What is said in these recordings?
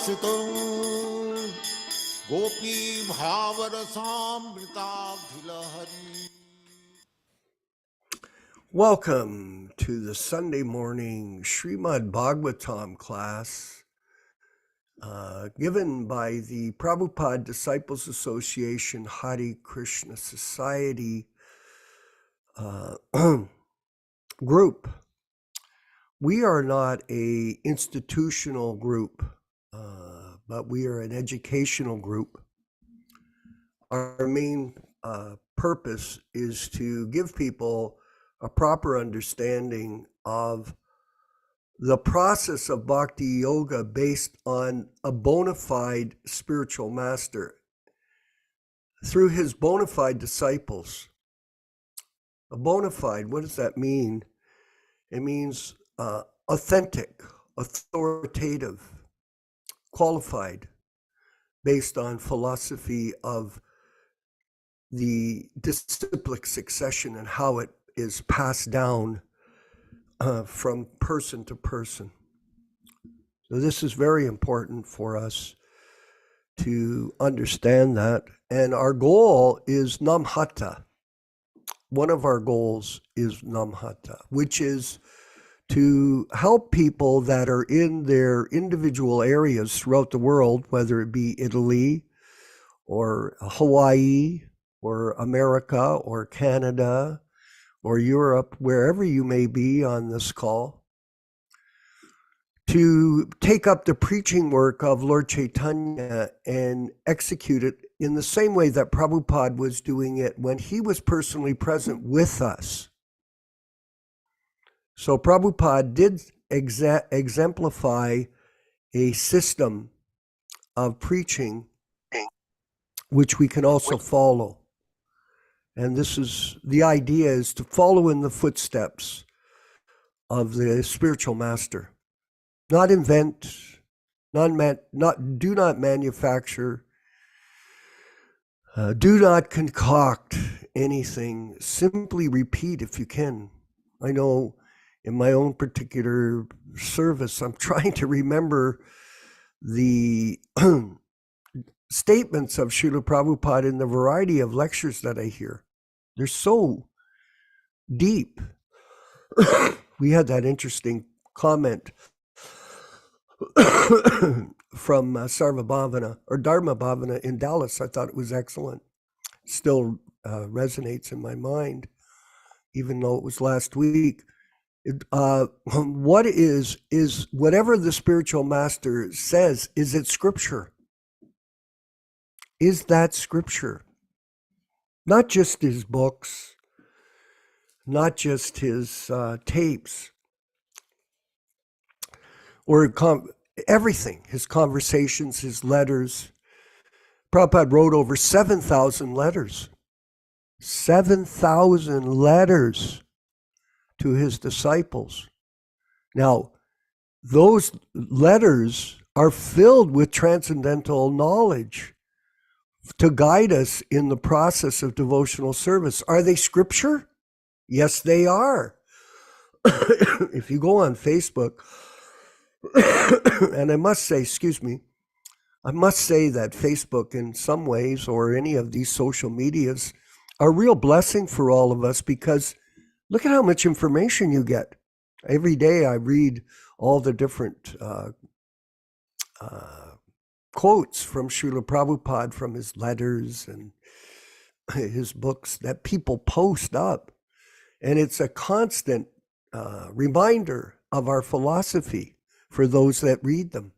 Vilasita Gopi Bhavarsamritabhilahari. Welcome to the Sunday morning Śrīmad-Bhāgavatam class given by the Prabhupada Disciples Association Hare Krishna Society group. We are not an institutional group, but we are an educational group. Our main purpose is to give people a proper understanding of the process of bhakti yoga based on a bona fide spiritual master through his bona fide disciples. A bona fide, what does that mean? It means authentic, authoritative, qualified, based on philosophy of the disciplic succession and how it is passed down from person to person. So this is very important for us to understand that. And our goal is Namhata. One of our goals is Namhata, which is to help people that are in their individual areas throughout the world, whether it be Italy or Hawaii or America or Canada or Europe, wherever you may be on this call, to take up the preaching work of Lord Chaitanya and execute it in the same way that Prabhupada was doing it when he was personally present with us. So Prabhupada did exemplify a system of preaching which we can also follow. And this is, the idea is to follow in the footsteps of the spiritual master. Not invent, do not manufacture, do not concoct anything. Simply repeat if you can. I know in my own particular service, I'm trying to remember the statements of Śrīla Prabhupāda in the variety of lectures that I hear. They're so deep. We had that interesting comment from Sarva Bhavana or Dharma Bhavana in Dallas. I thought it was excellent. Still resonates in my mind, even though it was last week. What is whatever the spiritual master says, is it scripture? Is that scripture? Not just his books, not just his tapes, or everything, his conversations, his letters. Prabhupada wrote over 7,000 letters. 7,000 letters to his disciples. Now, those letters are filled with transcendental knowledge to guide us in the process of devotional service. Are they scripture? Yes, they are. If you go on Facebook, and I must say that Facebook in some ways, or any of these social medias, are a real blessing for all of us, because look at how much information you get. Every day I read all the different quotes from Śrīla Prabhupada from his letters and his books that people post up. And it's a constant reminder of our philosophy for those that read them.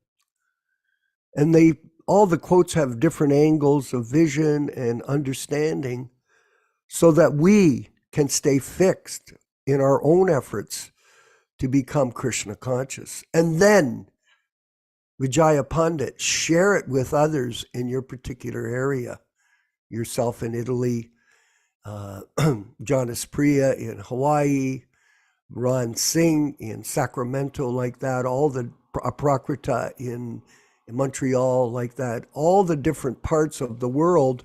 And all the quotes have different angles of vision and understanding so that we can stay fixed in our own efforts to become Krishna conscious. And then Vijaya Pandit, share it with others in your particular area. Yourself in Italy, Jonas Priya in Hawaii, Ron Singh in Sacramento, like that, all the Aprakrita in Montreal, like that, all the different parts of the world.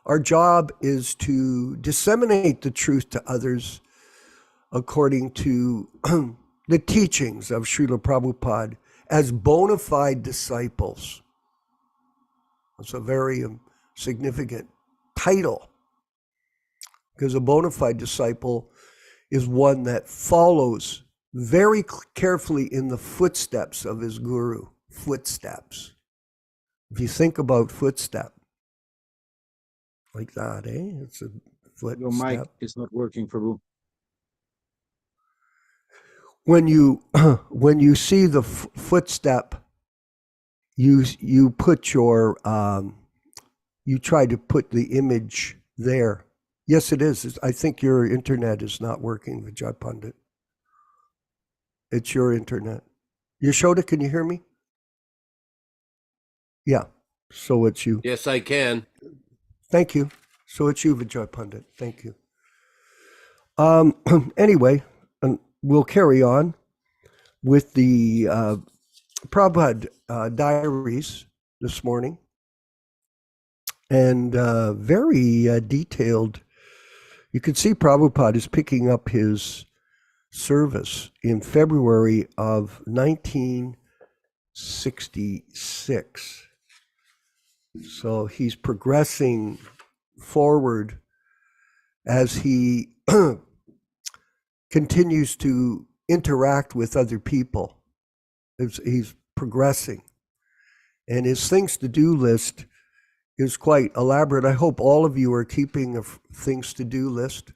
Our job is to disseminate the truth to others according to the teachings of Śrīla Prabhupada as bona fide disciples. It's a very significant title, because a bona fide disciple is one that follows very carefully in the footsteps of his guru. Footsteps. If you think about footstep, like that, it's a footstep. Your mic is not working, Prabhu. When you see the footstep, you put your you try to put the image there. Yes, it is. I think your internet is not working, Vijay Pandit. It's your internet. Yaśodā, can you hear me? Yeah. So it's you. Yes, I can. Thank you. So it's you, Vijay Pandit. Thank you. Anyway, we'll carry on with the Prabhupada diaries this morning, and very detailed. You can see Prabhupada is picking up his service in February of 1966. So he's progressing forward as he continues to interact with other people. He's progressing. And his things to do list is quite elaborate. I hope all of you are keeping a things to do list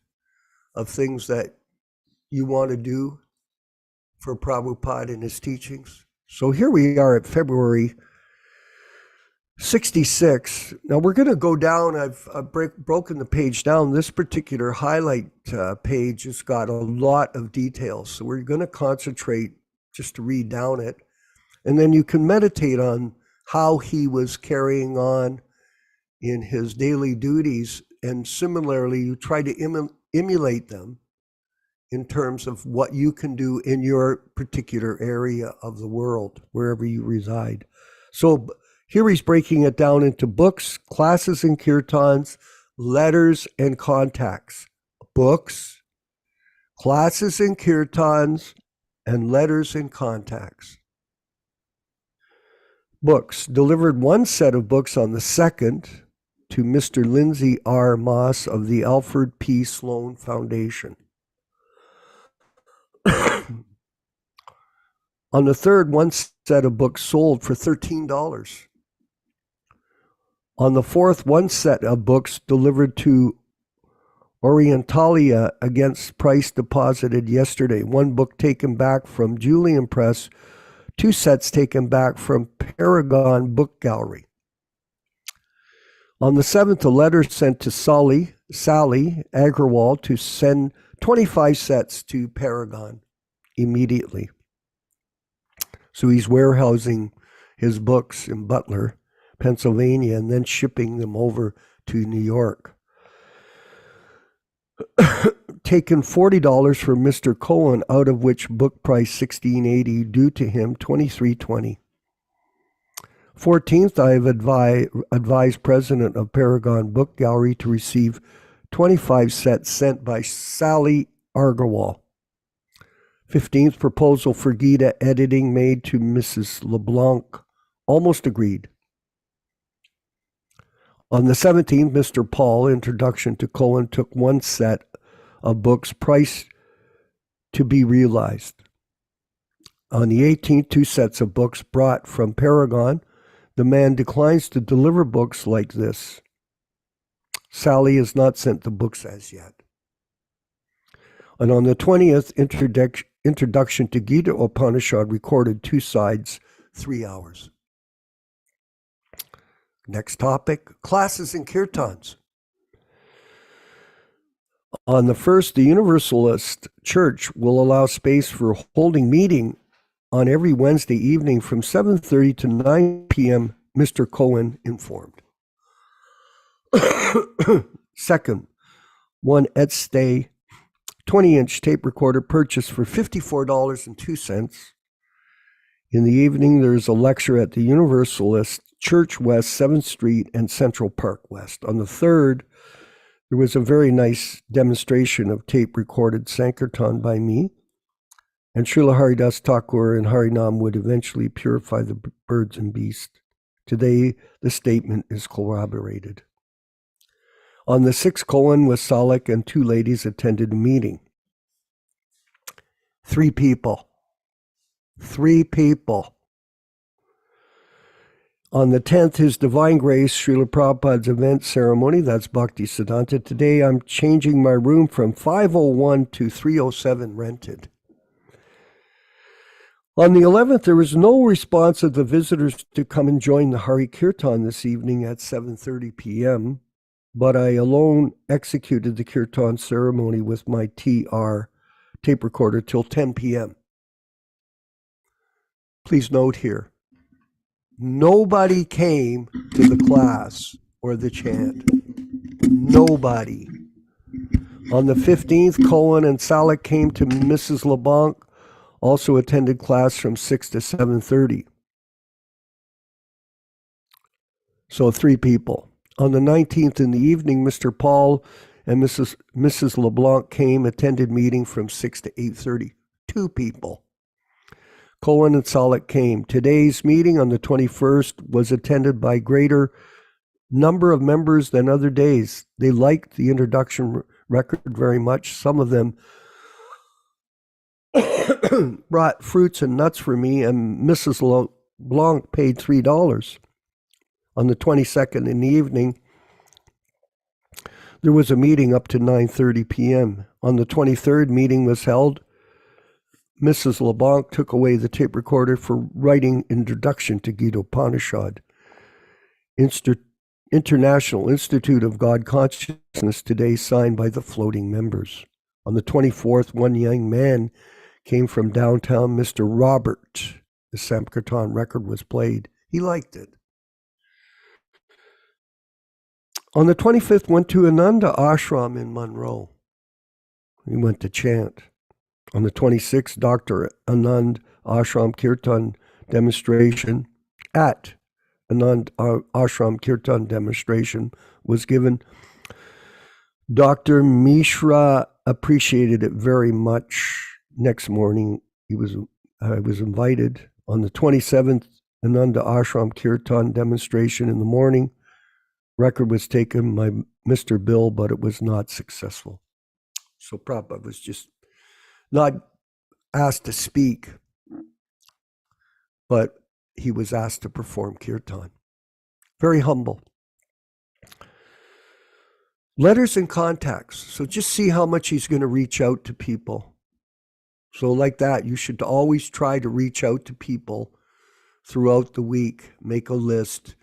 of things that you want to do for Prabhupada and his teachings. So here we are at February 66. Now we're going to go down. I've broken the page down. This particular highlight page has got a lot of details. So we're going to concentrate just to read down it. And then you can meditate on how he was carrying on in his daily duties. And similarly, you try to emulate them in terms of what you can do in your particular area of the world, wherever you reside. So here he's breaking it down into books, classes and kirtans, letters and contacts. Books, classes and kirtans, and letters and contacts. Books. Delivered one set of books on the 2nd to Mr. Lindsay R. Moss of the Alfred P. Sloan Foundation. On the 3rd, one set of books sold for $13. On the 4th, one set of books delivered to Orientalia against price deposited yesterday. One book taken back from Julian Press, 2 sets taken back from Paragon Book Gallery. On the 7th, a letter sent to Sally Agrawal to send 25 sets to Paragon immediately. So he's warehousing his books in Butler, Pennsylvania, and then shipping them over to New York. Taken $40 from Mr. Cohen, out of which book price $16.80, due to him $23.20. 14th, I have advised President of Paragon Book Gallery to receive 25 sets sent by Sally Agrawal. 15th, proposal for Gita editing made to Mrs. LeBlanc. Almost agreed. On the 17th, Mr. Paul, Introduction to Cohen, took one set of books, price to be realized. On the 18th, 2 sets of books brought from Paragon. The man declines to deliver books like this. Sally has not sent the books as yet. And on the 20th, Introduction to Gita Upanishad, recorded 2 sides, 3 hours. Next topic, classes and kirtans. On the 1st, the Universalist Church will allow space for holding meeting on every Wednesday evening from 7:30 to 9 p.m., Mr. Cohen informed. Second, one Etstay 20-inch tape recorder purchased for $54.02. In the evening, there's a lecture at the Universalist Church West, 7th Street, and Central Park West. On the 3rd, there was a very nice demonstration of tape recorded Sankirtan by me and Srila Haridas Thakur and Harinam would eventually purify the birds and beasts. Today, the statement is corroborated. On the 6th koan was Salik and 2 ladies attended a meeting. 3 people. 3 people. On the 10th, His Divine Grace, Śrīla Prabhupāda's event ceremony, that's Bhaktisiddhanta. Today I'm changing my room from 501 to 307 rented. On the 11th, there was no response of the visitors to come and join the Hari Kirtan this evening at 7:30 p.m., but I alone executed the Kirtan ceremony with my TR tape recorder till 10 p.m. Please note here, nobody came to the class or the chant. Nobody. On the 15th, Cohen and Salik came to Mrs. LeBlanc, also attended class from 6 to 7:30. So 3 people. On the 19th in the evening, Mr. Paul and Mrs. LeBlanc came, attended meeting from 6 to 8:30. 2 people. Cohen and Salik came. Today's meeting on the 21st was attended by greater number of members than other days. They liked the introduction record very much. Some of them brought fruits and nuts for me, and Mrs. LeBlanc paid $3. On the 22nd in the evening, there was a meeting up to 9:30 p.m. On the 23rd, meeting was held. Mrs. LeBlanc took away the tape recorder for writing Introduction to Gita Upanishad. International Institute of God Consciousness today signed by the floating members. On the 24th, one young man came from downtown, Mr. Robert. The Sankirtan record was played. He liked it. On the 25th, went to Ananda Ashram in Monroe. He went to chant. On the 26th, Dr. Anand Ashram Kirtan demonstration at Anand Ashram Kirtan demonstration was given. Dr. Mishra appreciated it very much. Next morning, I was invited. On the 27th, Ananda Ashram Kirtan demonstration in the morning. Record was taken by Mr. Bill, but it was not successful. So Prabhupada was just not asked to speak, but he was asked to perform kirtan. Very humble. Letters and contacts. So just see how much he's going to reach out to people. So like that, you should always try to reach out to people throughout the week. Make a list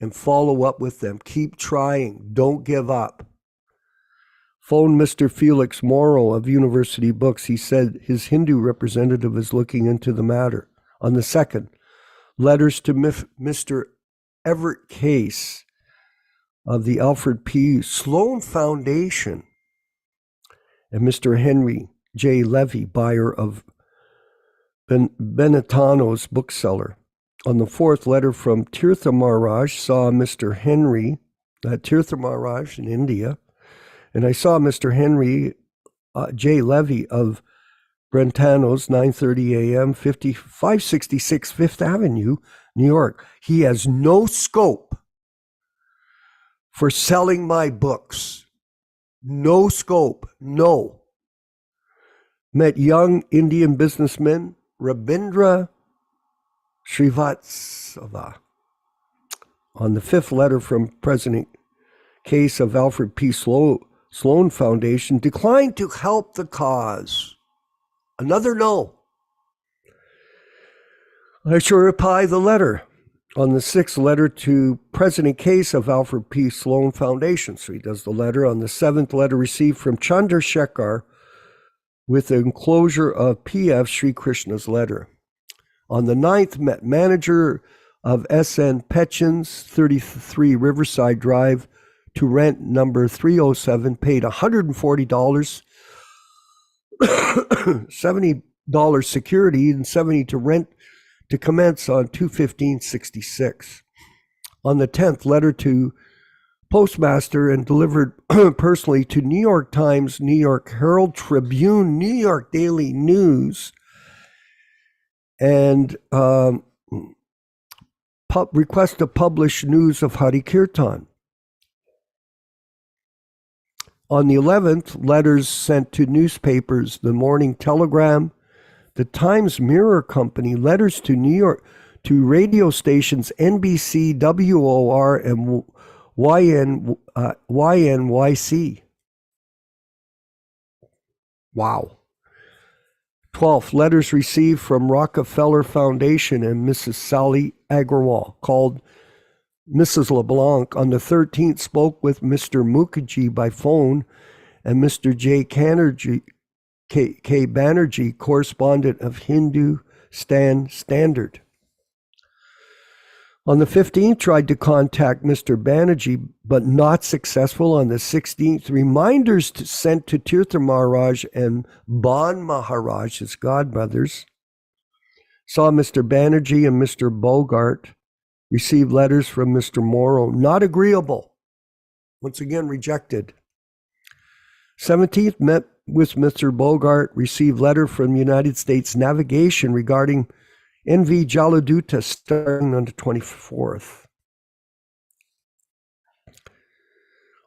and follow up with them. Keep trying. Don't give up. Phone Mr. Felix Morrow of University Books. He said his Hindu representative is looking into the matter. On the 2nd, letters to Mr. Everett Case of the Alfred P. Sloan Foundation and Mr. Henry J. Levy, buyer of Benetano's bookseller. On the 4th, letter from Tirtha Maharaj, saw Mr. Henry, Tirtha Maharaj in India, and I saw Mr. Henry J. Levy of Brentano's, 9:30 a.m., 566 Fifth Avenue, New York. He has no scope for selling my books. No scope, no. Met young Indian businessman Rabindra Srivastava. On the 5th, letter from President Case of Alfred P. Sloan Foundation, declined to help the cause. Another no. I shall reply the letter. On the 6th, letter to President Case of Alfred P. Sloan Foundation. So he does the letter. On the 7th, letter received from Chandrasekhar with the enclosure of P.F. Sri Krishna's letter. On the 9th, met manager of S.N. Petchins, 33 Riverside Drive, to rent number 307, paid $140, $70 security, and $70 to rent to commence on 2/15/66. On the 10th, letter to postmaster and delivered personally to New York Times, New York Herald Tribune, New York Daily News, and request to publish news of Hari Kirtan. On the 11th, letters sent to newspapers, the Morning Telegram, the Times Mirror Company, letters to New York, to radio stations NBC, WOR, and YNYC. Wow. 12th, letters received from Rockefeller Foundation and Mrs. Sally Agrawal, called Mrs. LeBlanc. On the 13th, spoke with Mr. Mukherjee by phone, and Mr. J. K. Banerjee, correspondent of Hindustan Standard. On the 15th, tried to contact Mr. Banerjee, but not successful. On the 16th, reminders sent to Tirtha Maharaj and Ban Maharaj, his godbrothers. Saw Mr. Banerjee and Mr. Bogart. Received letters from Mr. Morrow, not agreeable. Once again, rejected. 17th, met with Mr. Bogart, received letter from United States Navigation regarding NV Jaladuta starting on the 24th.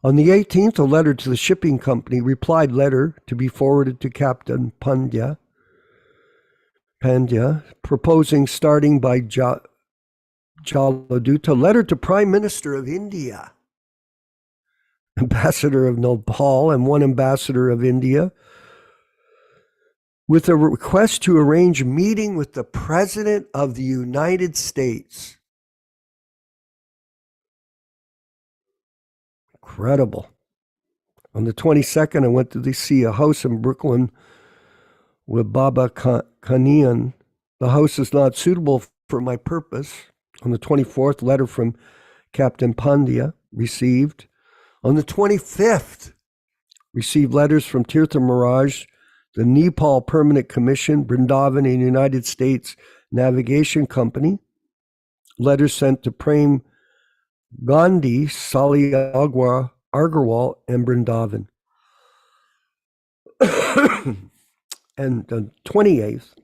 On the 18th, a letter to the shipping company, replied letter to be forwarded to Captain Pandya, proposing starting by Jaladuta, letter to Prime Minister of India, Ambassador of Nepal, and one Ambassador of India, with a request to arrange a meeting with the President of the United States. Incredible. On the 22nd, I went to see a house in Brooklyn with Baba Kanian. The house is not suitable for my purpose. On the 24th, letter from Captain Pandya received. On the 25th, received letters from Tirtha Maharaj, the Nepal Permanent Commission, Vrindavan, and United States Navigation Company. Letters sent to Prem Gandhi, Sali Agarwal, and Vrindavan. And the 28th,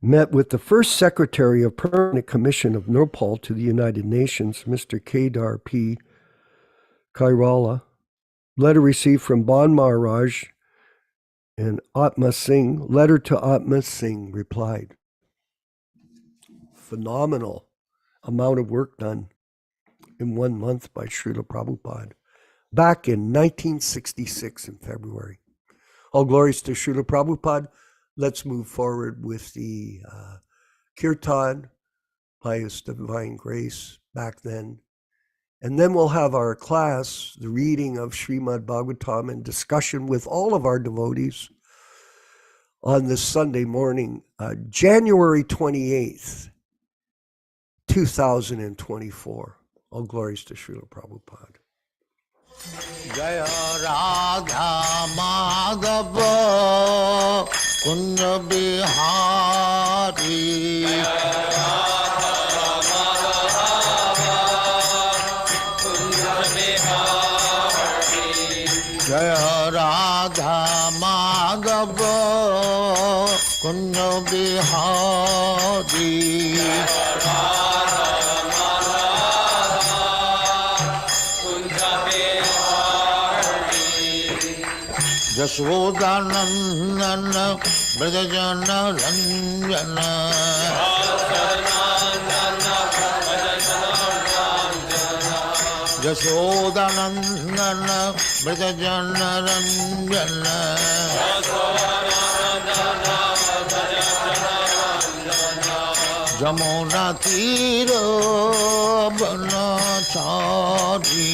met with the first Secretary of Permanent Commission of Nepal to the United Nations, Mr. Kedar P. Kairala. Letter received from Ban Maharaj and Atma Singh. Letter to Atma Singh replied. Phenomenal amount of work done in 1 month by Śrīla Prabhupāda back in 1966 in February. All glories to Śrīla Prabhupāda. Let's move forward with the Kirtan by His Divine Grace back then. And then we'll have our class, the reading of Śrīmad-Bhāgavatam and discussion with all of our devotees on this Sunday morning, January 28th, 2024. All glories to Śrīla Prabhupāda. Jaya Radha Madhava Kunja Bihari. Jaya Radha Madhava Kunja Bihari. Yaśodā-nandana Brajajana Ranjana. Yaśodā-nandana Brajajana Ranjana. Jamuna Tira Banachari.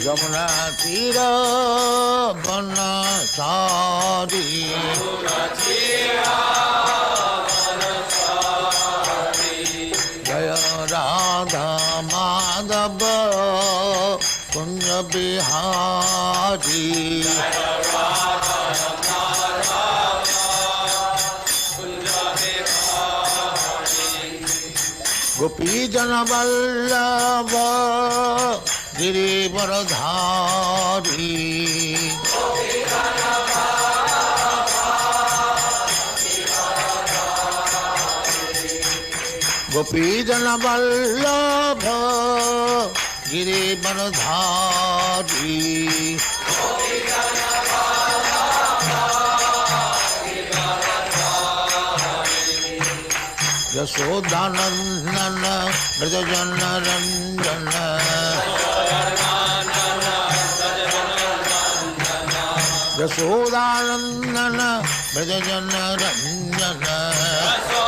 Jamuna Tira Banachari. Jaya Radha Madhava Kunja Bihari. Gopi Jana Vallabha Girivaradhari. Gopijana Vallabha Girivaradhari Yaśodā-nandana Dāsa Yaśodā-nandana Dāsa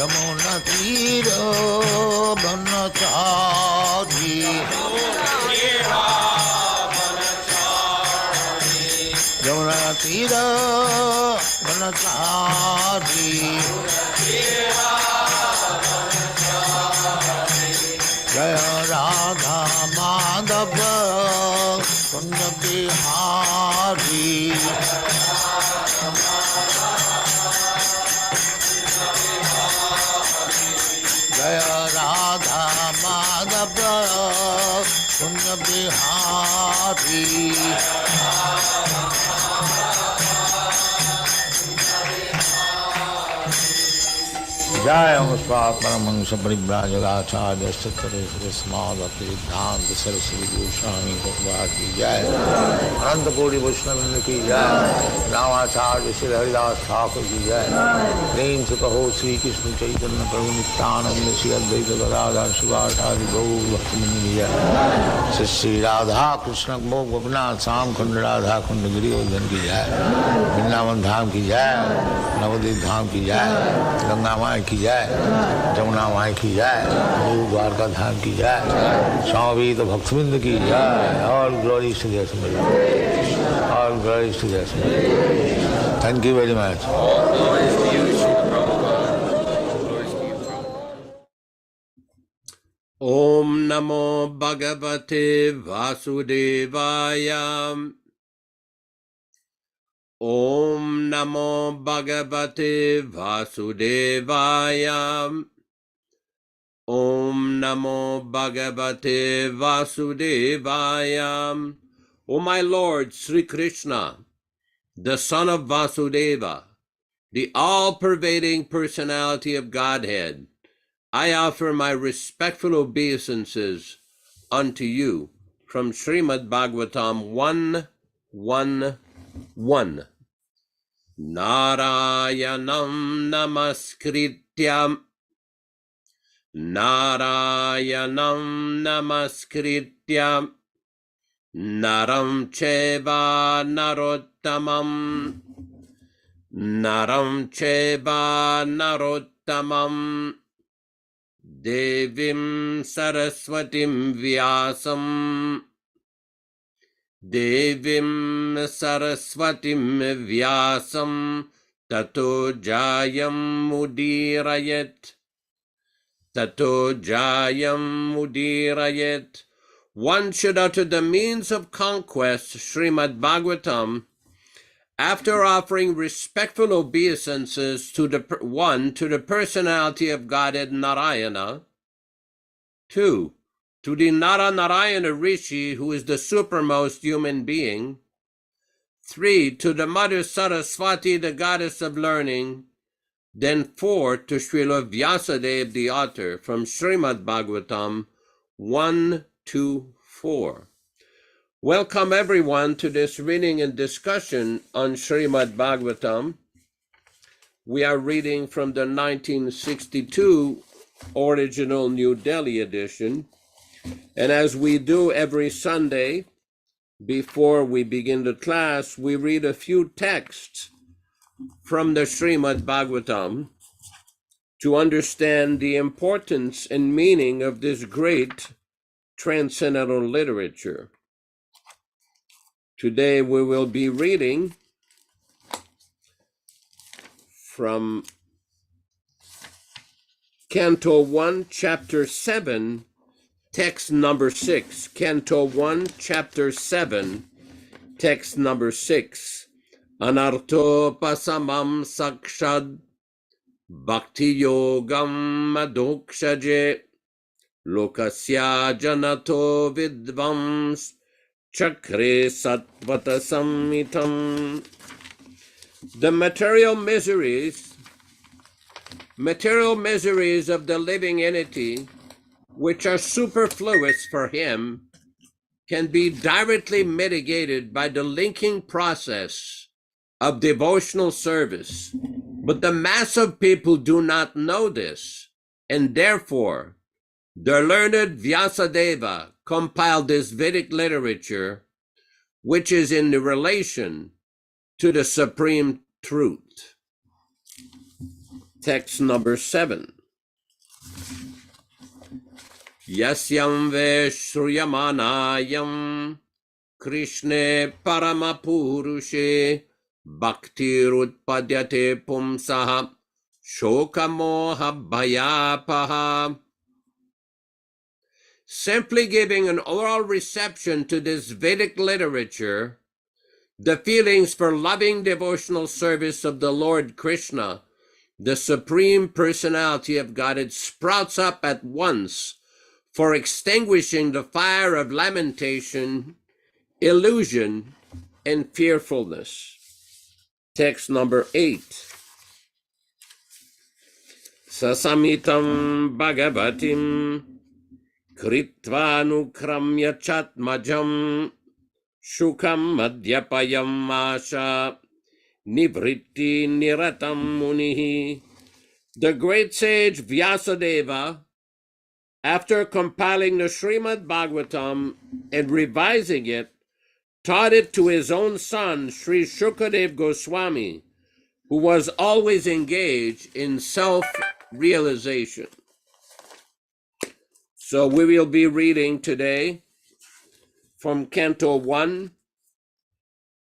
Yamuna Tira Banachari Yamuna Tira Banachari Jaya Radha Madhava Founder-Ācārya Jaya Radha Madhava Founder-Ācārya Jai Paramahංsa Parivrajaga-ācārya Śrīmad-Bhāgavatam Saraswati Goswami Prabhupāda ki Jai Ananta Koti Vaishnava ki Jai Ramacārya Śrī Haridas Thakur ki Jai Prem se kaho Sri Krishna Chaitanya Prabhu Nityananda Śrī Advaita Gadadhar Śrīvāsādhi Gaur Bhaktivinoda ki Jai Śrī Radha Krishna Gopinath Sam Khand Radha Khand Giridhar ki Jai Vrindavan Dham ki Jai Navadvip Dham ki Jai Ganga Mai की जाए जमुना माई की जाए द्वारका धाम की जाए स्वामी तो भक्तविंद की जाए और ग्लोरी टू देयर सिमर और ग्लोरी टू देयर सिमर थैंक यू वेरी मच ओम नमो भगवते वासुदेवाय Om Namo Bhagavate Vasudevaya. Om Namo Bhagavate Vasudevaya. O my Lord Sri Krishna, the son of Vasudeva, the all-pervading personality of Godhead, I offer my respectful obeisances unto you from Śrīmad-Bhāgavatam 1:1:1. Narayanam namaskrityam naram cheva narottamam devim saraswatim vyasam tato jayam mudirayet. One should utter the means of conquest, Śrīmad-Bhāgavatam, after offering respectful obeisances to the personality of Godhead Narayana, 2, to the Narayana Rishi, who is the supermost human being, 3, to the Mother Saraswati, the goddess of learning, then 4, to Śrīla Vyāsadeva, the author, from Śrīmad-Bhāgavatam 1-4. Welcome everyone to this reading and discussion on Śrīmad-Bhāgavatam. We are reading from the 1962 original New Delhi edition. And as we do every Sunday, before we begin the class, we read a few texts from the Śrīmad-Bhāgavatam to understand the importance and meaning of this great transcendental literature. Today we will be reading from Canto 1, Chapter 7, text number 6. Canto 1, Chapter 7, text number 6. Anarto pasamam sakshad bhakti yogam madokshaje lokasya janato vidvams chakre satvata samhitam. The material miseries of the living entity, which are superfluous for him, can be directly mitigated by the linking process of devotional service. But the mass of people do not know this, and therefore the learned Vyāsadeva compiled this Vedic literature, which is in relation to the supreme truth. Text number 7. Yasyam ve shruyamanayam Krishne paramapurushe bhaktirutpadyate pumsaha shokamoha bhayapaha. Simply giving an oral reception to this Vedic literature, the feelings for loving devotional service of the Lord Krishna, the Supreme Personality of Godhead, sprouts up at once for extinguishing the fire of lamentation, illusion, and fearfulness. Text number 8. Sasamitam Bhagavatim Kritvānukramya Chatmajam Shukam Madhyapayam Asha Nivritti Niratam Munihi. The great sage Vyāsadeva, after compiling the Śrīmad-Bhāgavatam and revising it, taught it to his own son, Sri Shukadeva Goswami, who was always engaged in self-realization. So we will be reading today from Canto 1,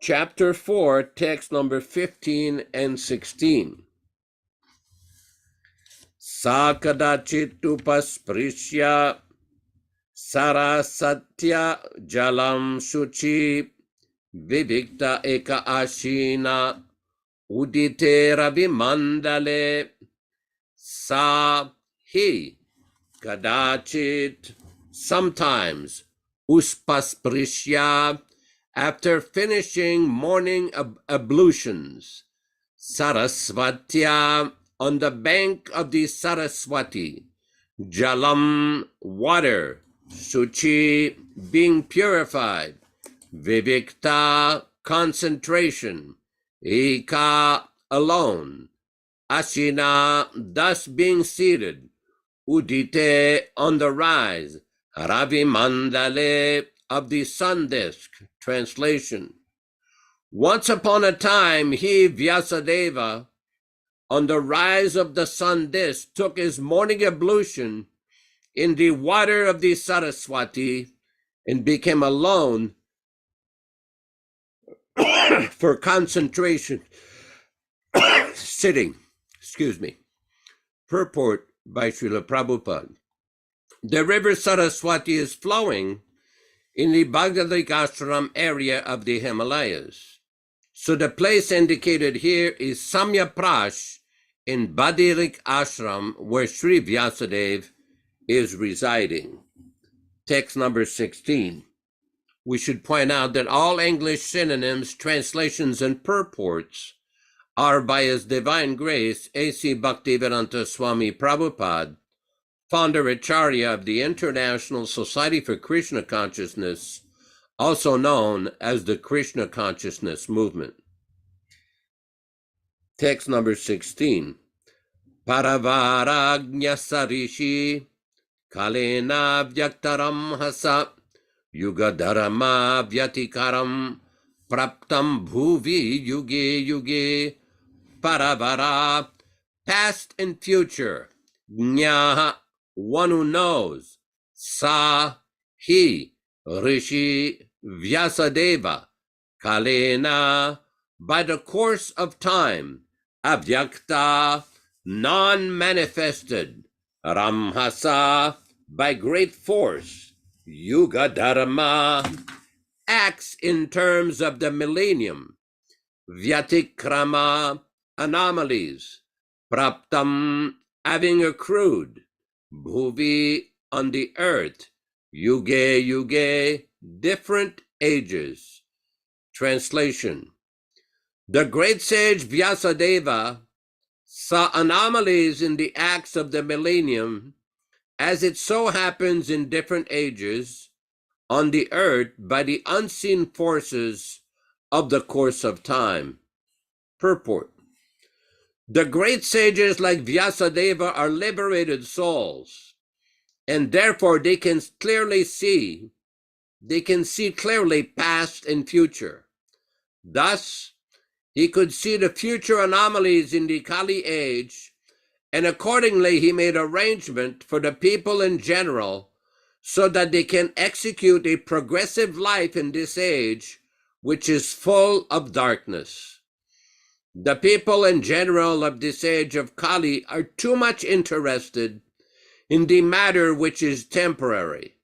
Chapter 4, text number 15 and 16. Sakadachit upasprishya sarasatya jalam shuchi vivikta eka ashina udite ravimandale sa hi kadachit. Sometimes uspasprishya, after finishing morning ablutions, sarasvatya, on the bank of the Saraswati, jalam, water, suchi, being purified, vivikta, concentration, eka, alone, ashina, thus being seated, udite, on the rise, ravimandale, of the sun disk. Translation. Once upon a time, he, Vyāsadeva, on the rise of the sun disk, took his morning ablution in the water of the Saraswati and became alone for concentration, sitting. Purport by Śrīla Prabhupāda. The river Saraswati is flowing in the Bhagavad Ashram area of the Himalayas. So the place indicated here is Samya Prash in Bhagavad Ashram, where Sri Vyāsadeva is residing. Text number 16. We should point out that all English synonyms, translations, and purports are by His Divine Grace A.C. Bhaktivedanta Swami Prabhupāda, Founder-Ācārya of the International Society for Krishna Consciousness, also known as the Krishna Consciousness Movement. Text number 16. Paravaragnya sarishi kalena vyaktaram hasa yugadharama vyatikaram praptam bhuvi yuge yuge. Paravara, past and future. Jnāha, one who knows. Sa, he, Rishi, Vyāsadeva, Kalena, by the course of time. Avyakta, non-manifested. Ramhasa, by great force. Yuga Dharma, acts in terms of the millennium. Vyatikrama, anomalies. Praptam, having accrued. Bhuvi, on the earth. Yuge yuge, different ages. Translation. The great sage Vyāsadeva saw anomalies in the acts of the millennium, as it so happens in different ages on the earth by the unseen forces of the course of time. Purport. The great sages like Vyāsadeva are liberated souls, and therefore they can see clearly past and future. Thus, he could see the future anomalies in the Kali age, and accordingly he made arrangement for the people in general so that they can execute a progressive life in this age, which is full of darkness. The people in general of this age of Kali are too much interested in the matter which is temporary.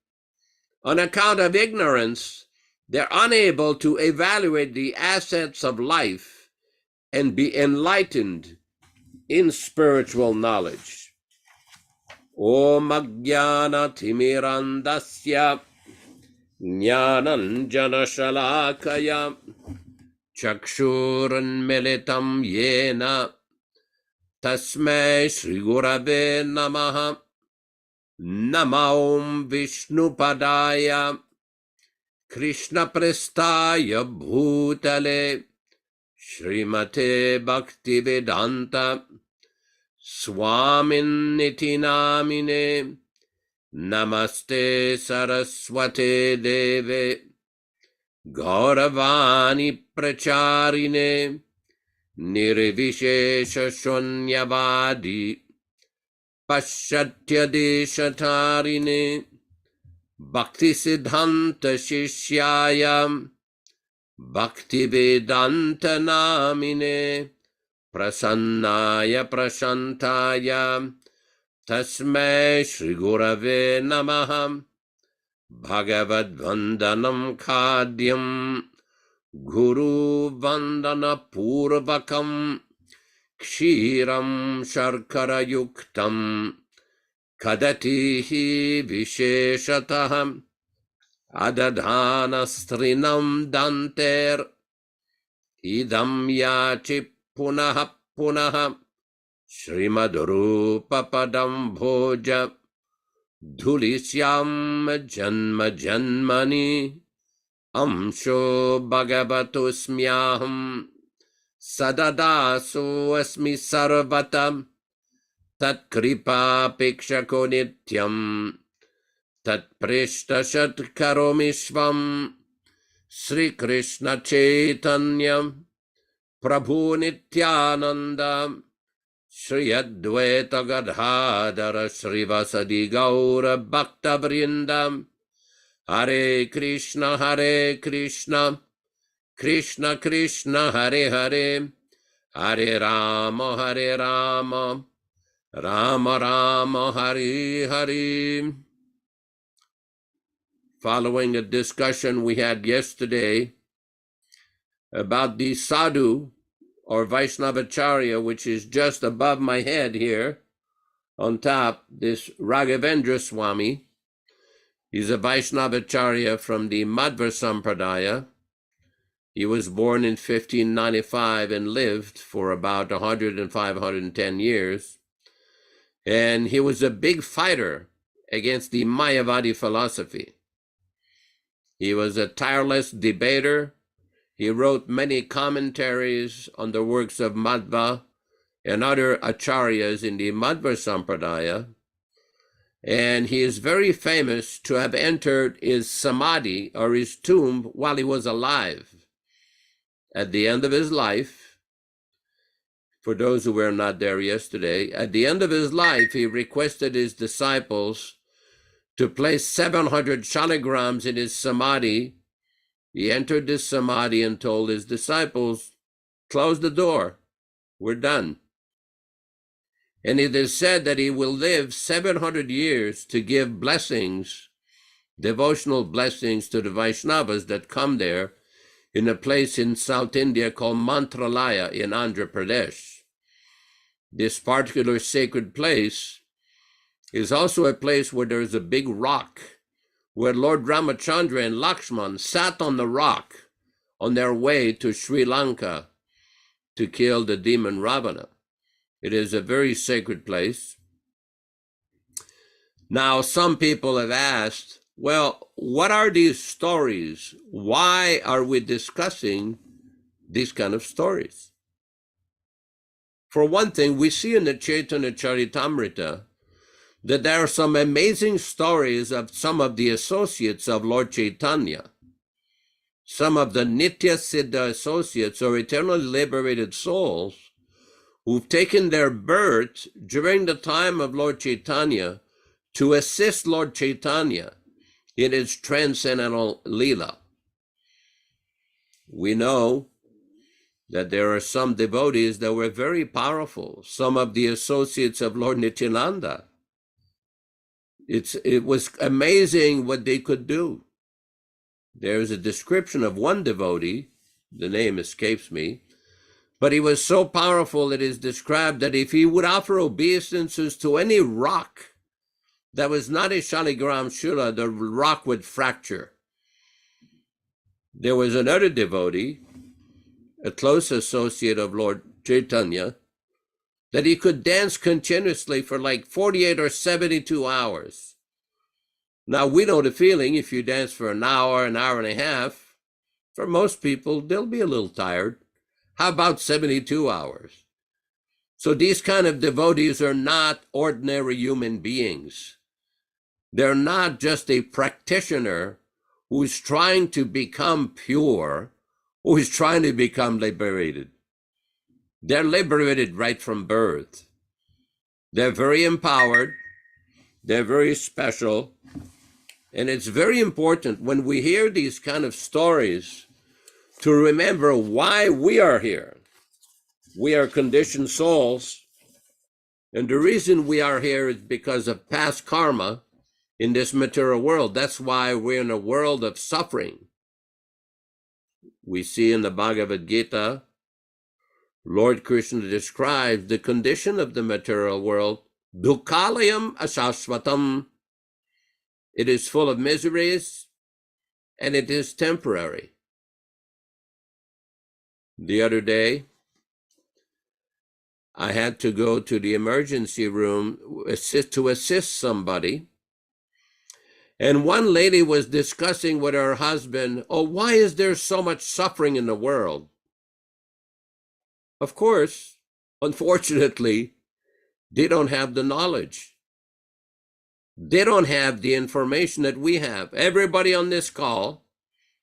On account of ignorance, they're unable to evaluate the assets of life and be enlightened in spiritual knowledge. Om Ajnana Timirandasya Jnananjana Shalakaya Chakshuranmilitam Yena Tasmai Shri Gurave Namaha Nama Om Vishnupadaya Krishna Prestaya Bhutale Śrīmate Bhaktivedanta Swami Namine Namaste Saraswate Deve Gauravani Pracharine Nirvishesha Shunyavadi Paschatya Deshatarine Bhakti Siddhanta Shishyayam Bhaktivedanta Namine Prasannaya Prashantaya Tasmai Shri Gurave Namaha Bhagavad Vandanam Khadyam Guru Vandana Purvakam Kshiram Sharkara Yuktam Kadatihi Visheshataham Adadhana Strinam Danter Idam Yachi Punaha Punaha Śrīmad Rupa Padam Bhoja Dhulisyam Janma Janmani Amsho Bhagavatosmyaham Sadadaso Asmi Sarvatam Tat Kripa Pikshako Nityam Tat Prishta Shat Karomishvam Sri Krishna Chaitanya Prabhu Nityananda Shri Advaita Gadadhara Srivasadi Gaura Bhakta Vrindam Hare Krishna Krishna Krishna Hare Hare Hare Rama Rama Rama Hare Hare. Following a discussion we had yesterday about the sadhu or Vaishnavacharya, which is just above my head here on top, this Raghavendra Swami. He's a Vaishnavacharya from the Madhva Sampradaya. He was born in 1595 and lived for about 105, 110 years. And he was a big fighter against the Mayavadi philosophy. He was a tireless debater. He wrote many commentaries on the works of Madhva and other acharyas in the Madhva Sampradaya. And he is very famous to have entered his samadhi or his tomb while he was alive. At the end of his life, for those who were not there yesterday, at the end of his life, he requested his disciples to place 700 shaligrams in his samadhi. He entered this samadhi and told his disciples, close the door, we're done. And it is said that he will live 700 years to give blessings, devotional blessings to the Vaishnavas that come there in a place in South India called Mantralaya in Andhra Pradesh. This particular sacred place is also a place where there is a big rock, where Lord Ramachandra and Lakshman sat on the rock on their way to Sri Lanka to kill the demon Ravana. It is a very sacred place. Now, some people have asked, well, what are these stories? Why are we discussing these kind of stories? For one thing, we see in the Chaitanya Charitamrita that there are some amazing stories of some of the associates of Lord Chaitanya, some of the Nitya Siddha associates or eternally liberated souls who've taken their birth during the time of Lord Chaitanya to assist Lord Chaitanya in his transcendental Leela. We know that there are some devotees that were very powerful, some of the associates of Lord Nityananda. It was amazing what they could do. There's a description of one devotee, the name escapes me, but he was so powerful it is described that if he would offer obeisances to any rock that was not a Shaligram Shula, the rock would fracture. There was another devotee, a close associate of Lord Chaitanya, that he could dance continuously for like 48 or 72 hours. Now, we know the feeling if you dance for an hour and a half, for most people, they'll be a little tired. How about 72 hours? So these kind of devotees are not ordinary human beings. They're not just a practitioner who's trying to become pure, who's trying to become liberated. They're liberated right from birth. They're very empowered. They're very special. And it's very important when we hear these kind of stories to remember why we are here. We are conditioned souls. And the reason we are here is because of past karma in this material world. That's why we're in a world of suffering. We see in the Bhagavad Gita, Lord Krishna describes the condition of the material world, dukkhalayam asashvatam. It is full of miseries and it is temporary. The other day, I had to go to the emergency room to assist somebody. And one lady was discussing with her husband, oh, why is there so much suffering in the world? Of course, unfortunately, they don't have the knowledge. They don't have the information that we have. Everybody on this call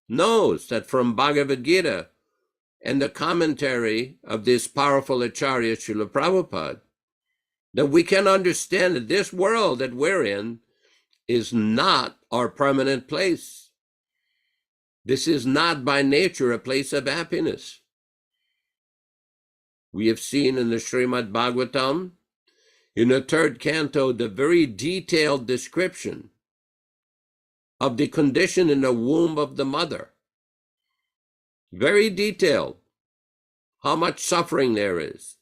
knows that from Bhagavad Gita and the commentary of this powerful Acharya, Śrīla Prabhupāda, that we can understand that this world that we're in is not our permanent place. This is not by nature a place of happiness. We have seen in the Śrīmad-Bhāgavatam, in the third canto, the very detailed description of the condition in the womb of the mother. Very detailed, how much suffering there is.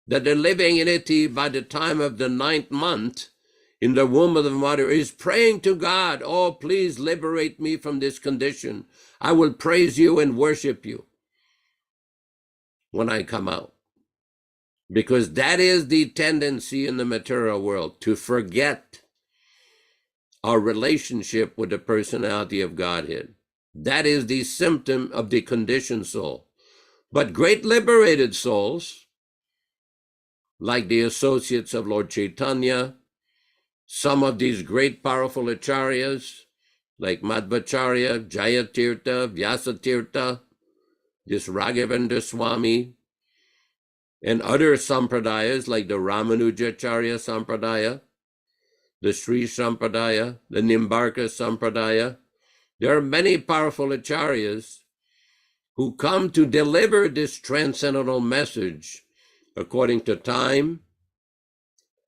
That the living entity by the time of the 9th month in the womb of the mother is praying to God, oh, please liberate me from this condition. I will praise you and worship you when I come out. Because that is the tendency in the material world, to forget our relationship with the personality of Godhead. That is the symptom of the conditioned soul. But great liberated souls, like the associates of Lord Chaitanya, some of these great powerful acharyas, like Madhvacharya, Jayatirtha, Vyasatirtha, this Bhaktivedanta Swami, and other sampradayas like the Ramanujacharya Sampradaya, the Sri Sampradaya, the Nimbarka Sampradaya. There are many powerful acharyas who come to deliver this transcendental message according to time,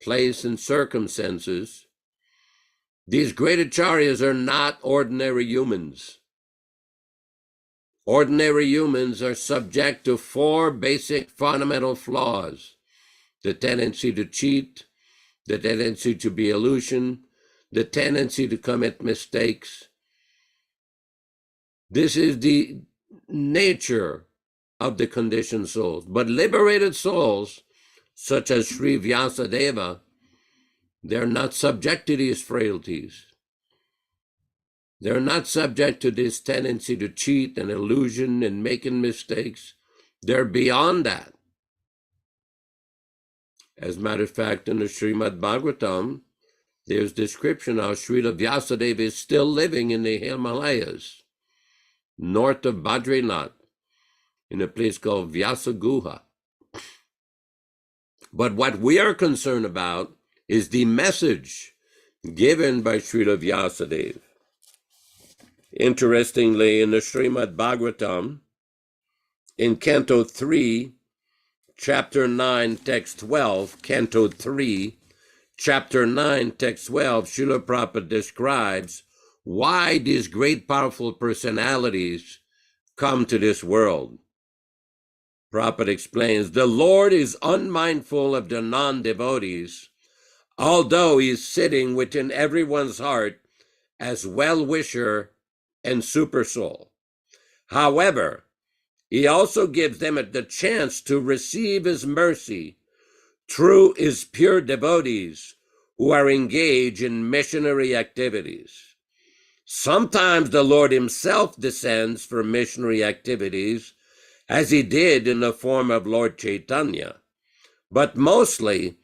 place, and circumstances. These great acharyas are not ordinary humans. Ordinary humans are subject to 4 basic fundamental flaws: the tendency to cheat, the tendency to be illusion, the tendency to commit mistakes. This is the nature of the conditioned souls. But liberated souls, such as Sri Vyāsadeva, they're not subject to these frailties. They're not subject to this tendency to cheat and illusion and making mistakes. They're beyond that. As a matter of fact, in the Śrīmad-Bhāgavatam, there's description how Śrīla Vyāsadeva is still living in the Himalayas, north of Badrinath, in a place called Vyasaguha. But what we are concerned about is the message given by Śrīla Vyāsadeva. Interestingly, in the Śrīmad-Bhāgavatam, in Canto 3, Chapter 9, Text 12, Canto 3, Chapter 9, Text 12, Śrīla Prabhupada describes why these great powerful personalities come to this world. Prabhupada explains, the Lord is unmindful of the non-devotees, although he is sitting within everyone's heart as well-wisher and super-soul. However, he also gives them the chance to receive his mercy through his pure devotees who are engaged in missionary activities. Sometimes the Lord himself descends for missionary activities, as he did in the form of Lord Chaitanya. But mostly,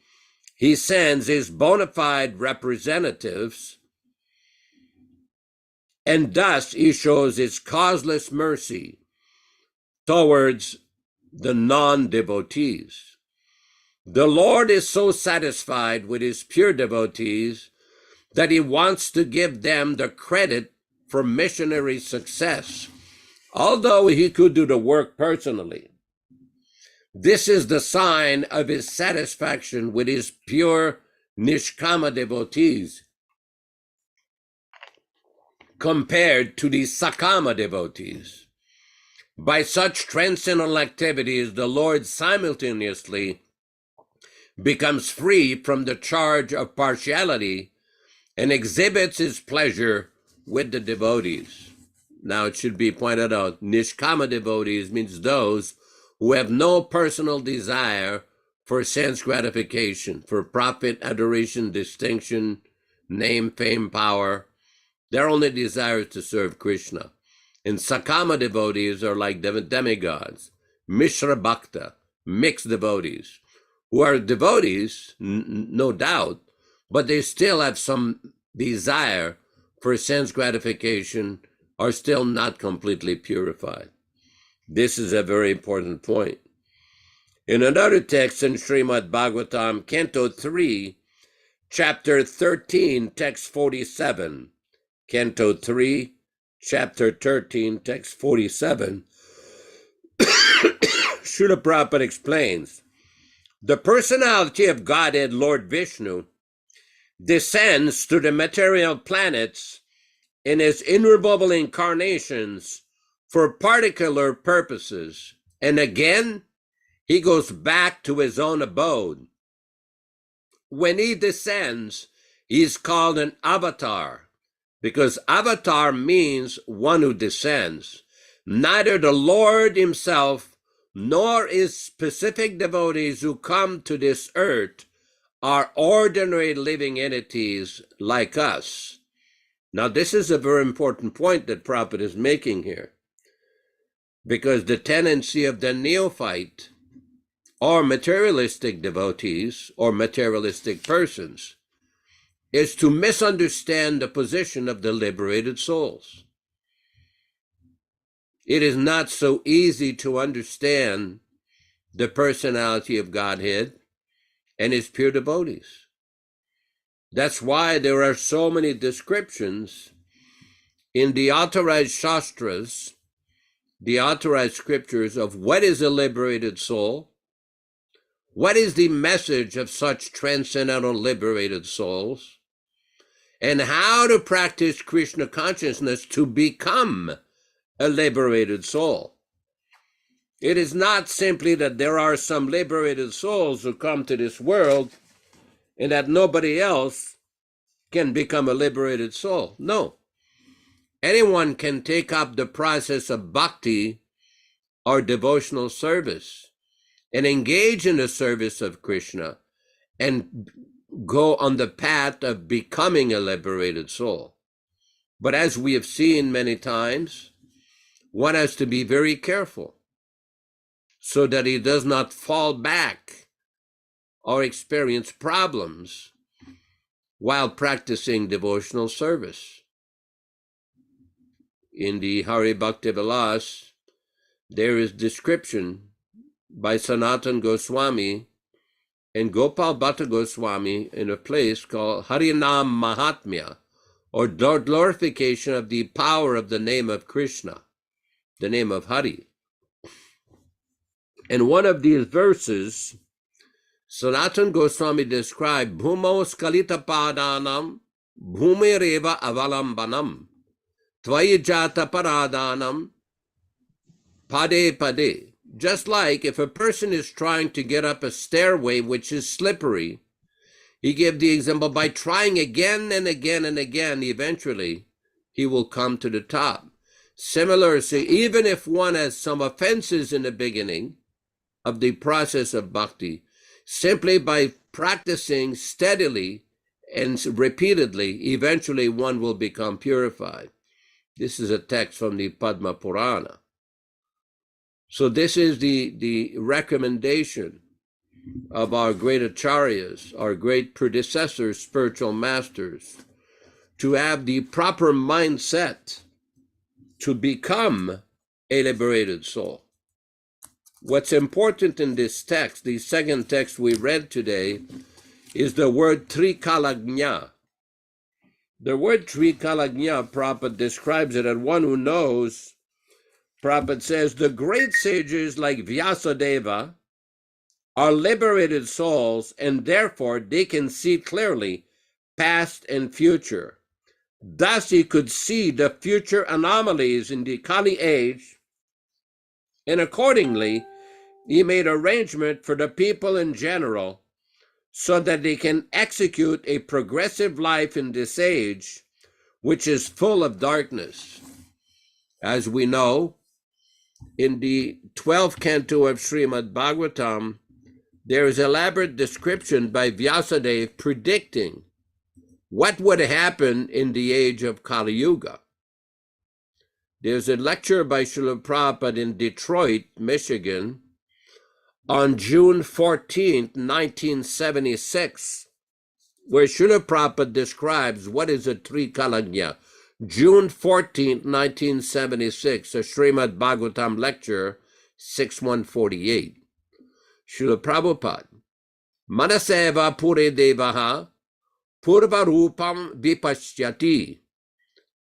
he sends his bona fide representatives, and thus he shows his causeless mercy towards the non-devotees. The Lord is so satisfied with his pure devotees that he wants to give them the credit for missionary success, although he could do the work personally. This is the sign of his satisfaction with his pure Nishkama devotees compared to the Sakama devotees. By such transcendental activities, the Lord simultaneously becomes free from the charge of partiality and exhibits his pleasure with the devotees. Now, it should be pointed out, Nishkama devotees means those who have no personal desire for sense gratification, for profit, adoration, distinction, name, fame, power. Their only desire is to serve Krishna. And Sakama devotees are like demigods, Mishra Bhakta, mixed devotees, who are devotees, no doubt, but they still have some desire for sense gratification, are still not completely purified. This is a very important point. In another text in Śrīmad-Bhāgavatam, Canto 3, Chapter 13, Text 47, Canto 3, Chapter 13, Text 47, Śrīla Prabhupada explains, the personality of Godhead, Lord Vishnu, descends to the material planets in his innumerable incarnations for particular purposes, and again, he goes back to his own abode. When he descends, he is called an avatar, because avatar means one who descends. Neither the Lord himself nor his specific devotees who come to this earth are ordinary living entities like us. Now, this is a very important point that Prabhupada is making here, because the tendency of the neophyte or materialistic devotees or materialistic persons is to misunderstand the position of the liberated souls. It is not so easy to understand the personality of Godhead and his pure devotees. That's why there are so many descriptions in the authorized shastras, the authorized scriptures, of what is a liberated soul, what is the message of such transcendental liberated souls, and how to practice Krishna consciousness to become a liberated soul. It is not simply that there are some liberated souls who come to this world and that nobody else can become a liberated soul. No. Anyone can take up the process of bhakti or devotional service and engage in the service of Krishna and go on the path of becoming a liberated soul. But as we have seen many times, one has to be very careful so that he does not fall back or experience problems while practicing devotional service. In the Hari Bhakti Vilas, there is description by Sanatana Goswami and Gopal Bhatta Goswami in a place called Harinam Mahatmya, or glorification of the power of the name of Krishna, the name of Hari. In one of these verses, Sanatana Goswami described Bhumo Skalita Padanam Bhumireva Avalambanam Tvayi Jata Paradanam Pade Pade. Just like if a person is trying to get up a stairway which is slippery, he gave the example by trying again and again and again, eventually he will come to the top. Similarly, even if one has some offenses in the beginning of the process of bhakti, simply by practicing steadily and repeatedly, eventually one will become purified. This is a text from the Padma Purana. So this is the recommendation of our great acharyas, our great predecessors, spiritual masters, to have the proper mindset to become a liberated soul. What's important in this text, the second text we read today, is the word trikalagnya. The word trikalagnya, Prabhupada describes it, and one who knows, Prabhupada says, the great sages like Vyāsadeva are liberated souls, and therefore they can see clearly past and future. Thus he could see the future anomalies in the Kali age, and accordingly he made arrangement for the people in general so that they can execute a progressive life in this age, which is full of darkness. As we know, in the 12th canto of Śrīmad-Bhāgavatam, there is elaborate description by Vyāsadeva predicting what would happen in the age of Kali Yuga. There's a lecture by Śrīla Prabhupāda in Detroit, Michigan, on June 14th, 1976, where Śrīla Prabhupāda describes what is a Trikalagnya. June 14th, 1976, a Śrīmad-Bhāgavatam lecture, 6148. Śrīla Prabhupāda, Manaseva Pure Devaha Purvarupam Vipashyati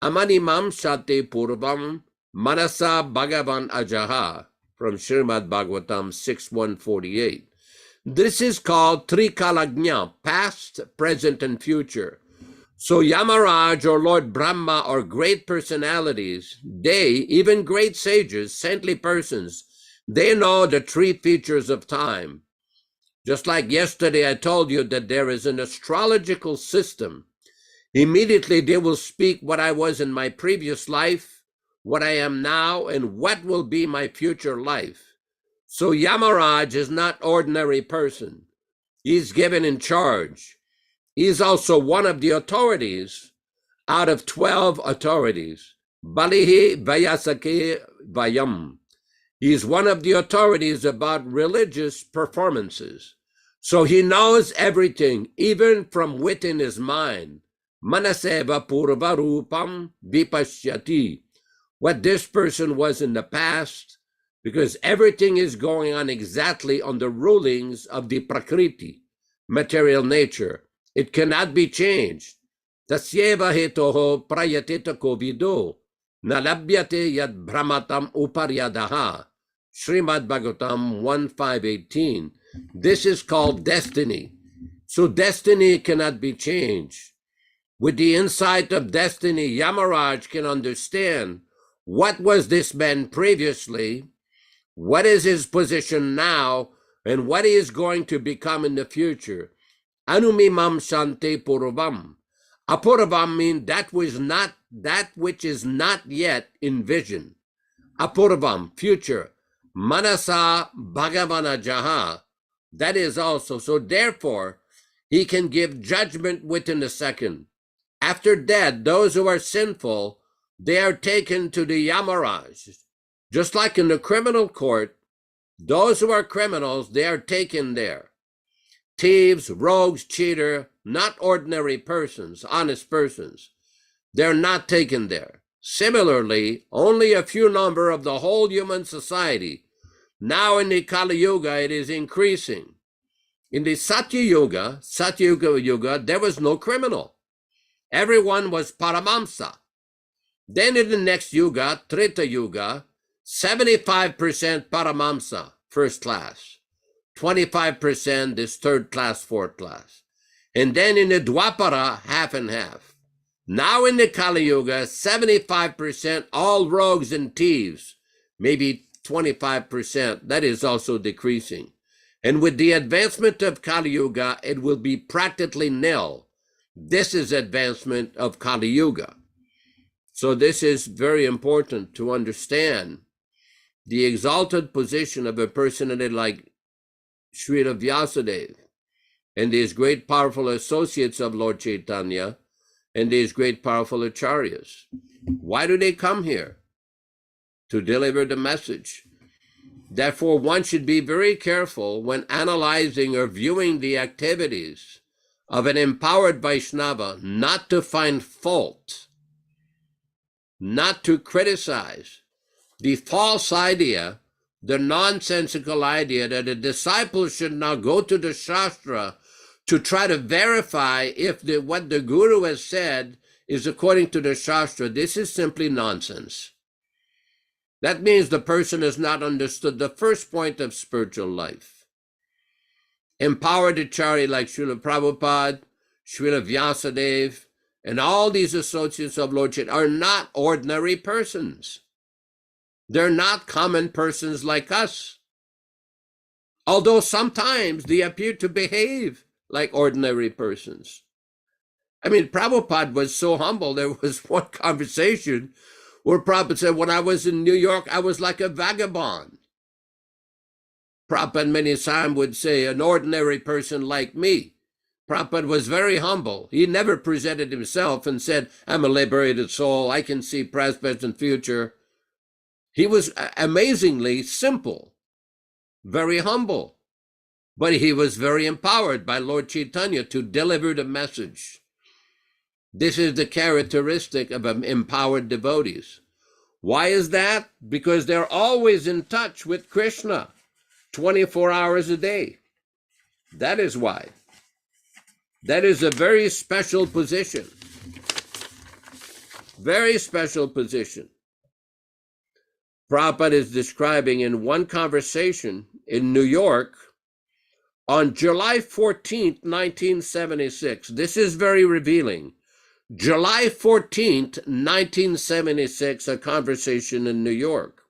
Amanimam Sate Purvam Manasa Bhagavan Ajaha, from Śrīmad-Bhāgavatam 6148. This is called Trikalagnya, past, present, and future. So Yamaraj or Lord Brahma or great personalities, they, even great sages, saintly persons, they know the three features of time. Just like yesterday I told you that there is an astrological system. Immediately they will speak what I was in my previous life, what I am now, and what will be my future life. So Yamaraj is not ordinary person. He's given in charge. He's also one of the authorities out of 12 authorities. Balihi Vayasake Vayam. He's one of the authorities about religious performances. So he knows everything, even from within his mind. Manaseva Purvarupam Vipashyati. What this person was in the past, because everything is going on exactly on the rulings of the Prakriti, material nature. It cannot be changed. Tasyeva hetoho prayatita kovido nalabhyate yad brahmatam uparyadaha. Śrīmad-Bhāgavatam 1.5.18. This is called destiny. So destiny cannot be changed. With the insight of destiny, Yamaraj can understand what was this man previously, what is his position now, and what he is going to become in the future. Anumimam Shante Purvam. Apurvam means that which is not yet in vision. Apurvam, future. Manasa Bhagavana Jaha, that is also. So therefore, he can give judgment within a second. After death, those who are sinful, they are taken to the Yamaraj. Just like in the criminal court, those who are criminals, they are taken there. Thieves, rogues, cheater, not ordinary persons, honest persons. They're not taken there. Similarly, only a few number of the whole human society. Now in the Kali Yuga, it is increasing. In the Satya Yuga, there was no criminal. Everyone was Paramamsa. Then in the next Yuga, Treta Yuga, 75% Paramamsa, first class. 25% is third class, fourth class. And then in the Dwapara, half and half. Now in the Kali Yuga, 75% all rogues and thieves, maybe 25%, that is also decreasing. And with the advancement of Kali Yuga, it will be practically nil. This is advancement of Kali Yuga. So this is very important to understand the exalted position of a personality like Śrīla Vyāsadeva and these great powerful associates of Lord Chaitanya and these great powerful acharyas. Why do they come here? To deliver the message. Therefore, one should be very careful when analyzing or viewing the activities of an empowered Vaishnava, not to find fault, not to criticize the false idea, the nonsensical idea that a disciple should now go to the Shastra to try to verify if what the Guru has said is according to the Shastra. This is simply nonsense. That means the person has not understood the first point of spiritual life. Empowered Acharya like Śrīla Prabhupāda, Śrīla Vyāsadeva, and all these associates of Lord Chaitanya are not ordinary persons. They're not common persons like us. Although sometimes they appear to behave like ordinary persons. I mean, Prabhupada was so humble. There was one conversation where Prabhupada said, when I was in New York, I was like a vagabond. Prabhupada many times would say, an ordinary person like me. Prabhupada was very humble. He never presented himself and said, I'm a liberated soul. I can see past, present, future. He was amazingly simple, very humble. But he was very empowered by Lord Chaitanya to deliver the message. This is the characteristic of empowered devotees. Why is that? Because they're always in touch with Krishna, 24 hours a day. That is why. That is a very special position. Very special position. Prabhupada is describing in one conversation in New York on July 14th, 1976. This is very revealing. July 14th, 1976, a conversation in New York.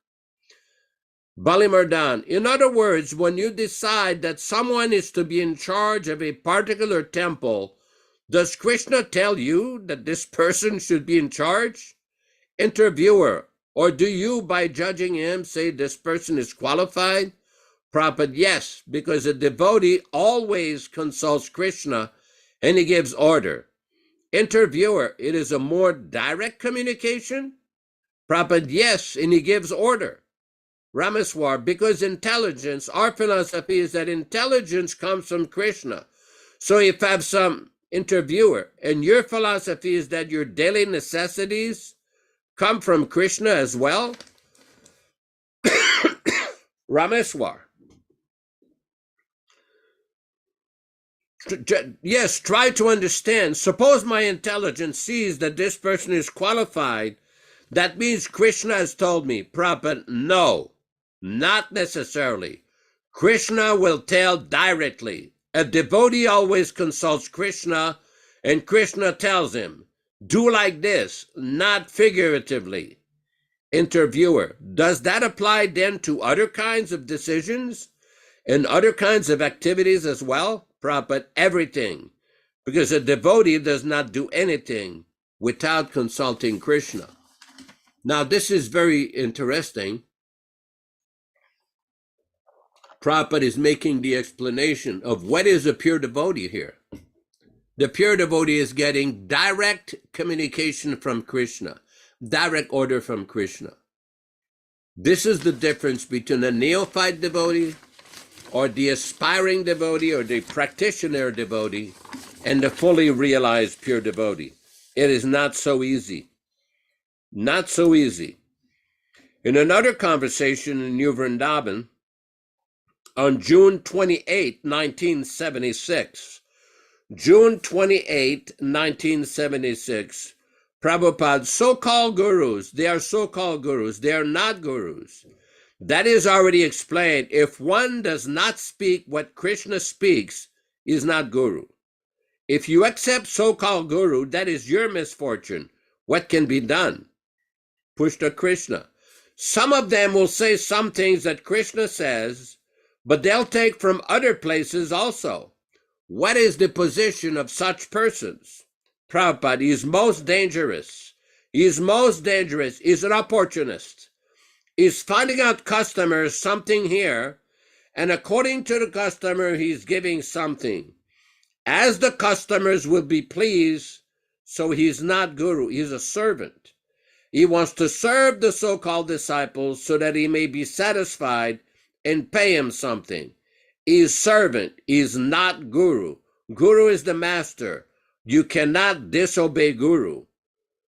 Balimardan, in other words, when you decide that someone is to be in charge of a particular temple, does Krishna tell you that this person should be in charge? Interviewer, or do you, by judging him, say this person is qualified? Prabhupada, yes, because a devotee always consults Krishna and he gives order. Interviewer, it is a more direct communication? Prabhupada, yes, and he gives order. Rameswar, because intelligence, our philosophy is that intelligence comes from Krishna. So if you have some interviewer, and your philosophy is that your daily necessities come from Krishna as well? Rameswar. Yes, try to understand. Suppose my intelligence sees that this person is qualified. That means Krishna has told me. Prabhupada, no, not necessarily. Krishna will tell directly. A devotee always consults Krishna, and Krishna tells him, do like this, not figuratively. Interviewer, does that apply then to other kinds of decisions and other kinds of activities as well? Prabhupada, everything, because a devotee does not do anything without consulting Krishna. Now, this is very interesting. Prabhupada is making the explanation of what is a pure devotee here. The pure devotee is getting direct communication from Krishna, direct order from Krishna. This is the difference between a neophyte devotee or the aspiring devotee or the practitioner devotee and the fully realized pure devotee. It is not so easy. Not so easy. In another conversation in New Vrindavan, on June 28, 1976, June 28, 1976, Prabhupada's so-called gurus, they are so-called gurus, they are not gurus. That is already explained. If one does not speak what Krishna speaks, he is not guru. If you accept so-called guru, that is your misfortune. What can be done? Push to Krishna. Some of them will say some things that Krishna says, but they'll take from other places also. What is the position of such persons? Prabhupada is most dangerous. He is most dangerous. He's an opportunist. He's finding out customers something here, and according to the customer, he's giving something. As the customers will be pleased, so he's not guru, he's a servant. He wants to serve the so-called disciples so that he may be satisfied and pay him something. He's servant, he's not guru. Guru is the master. You cannot disobey guru.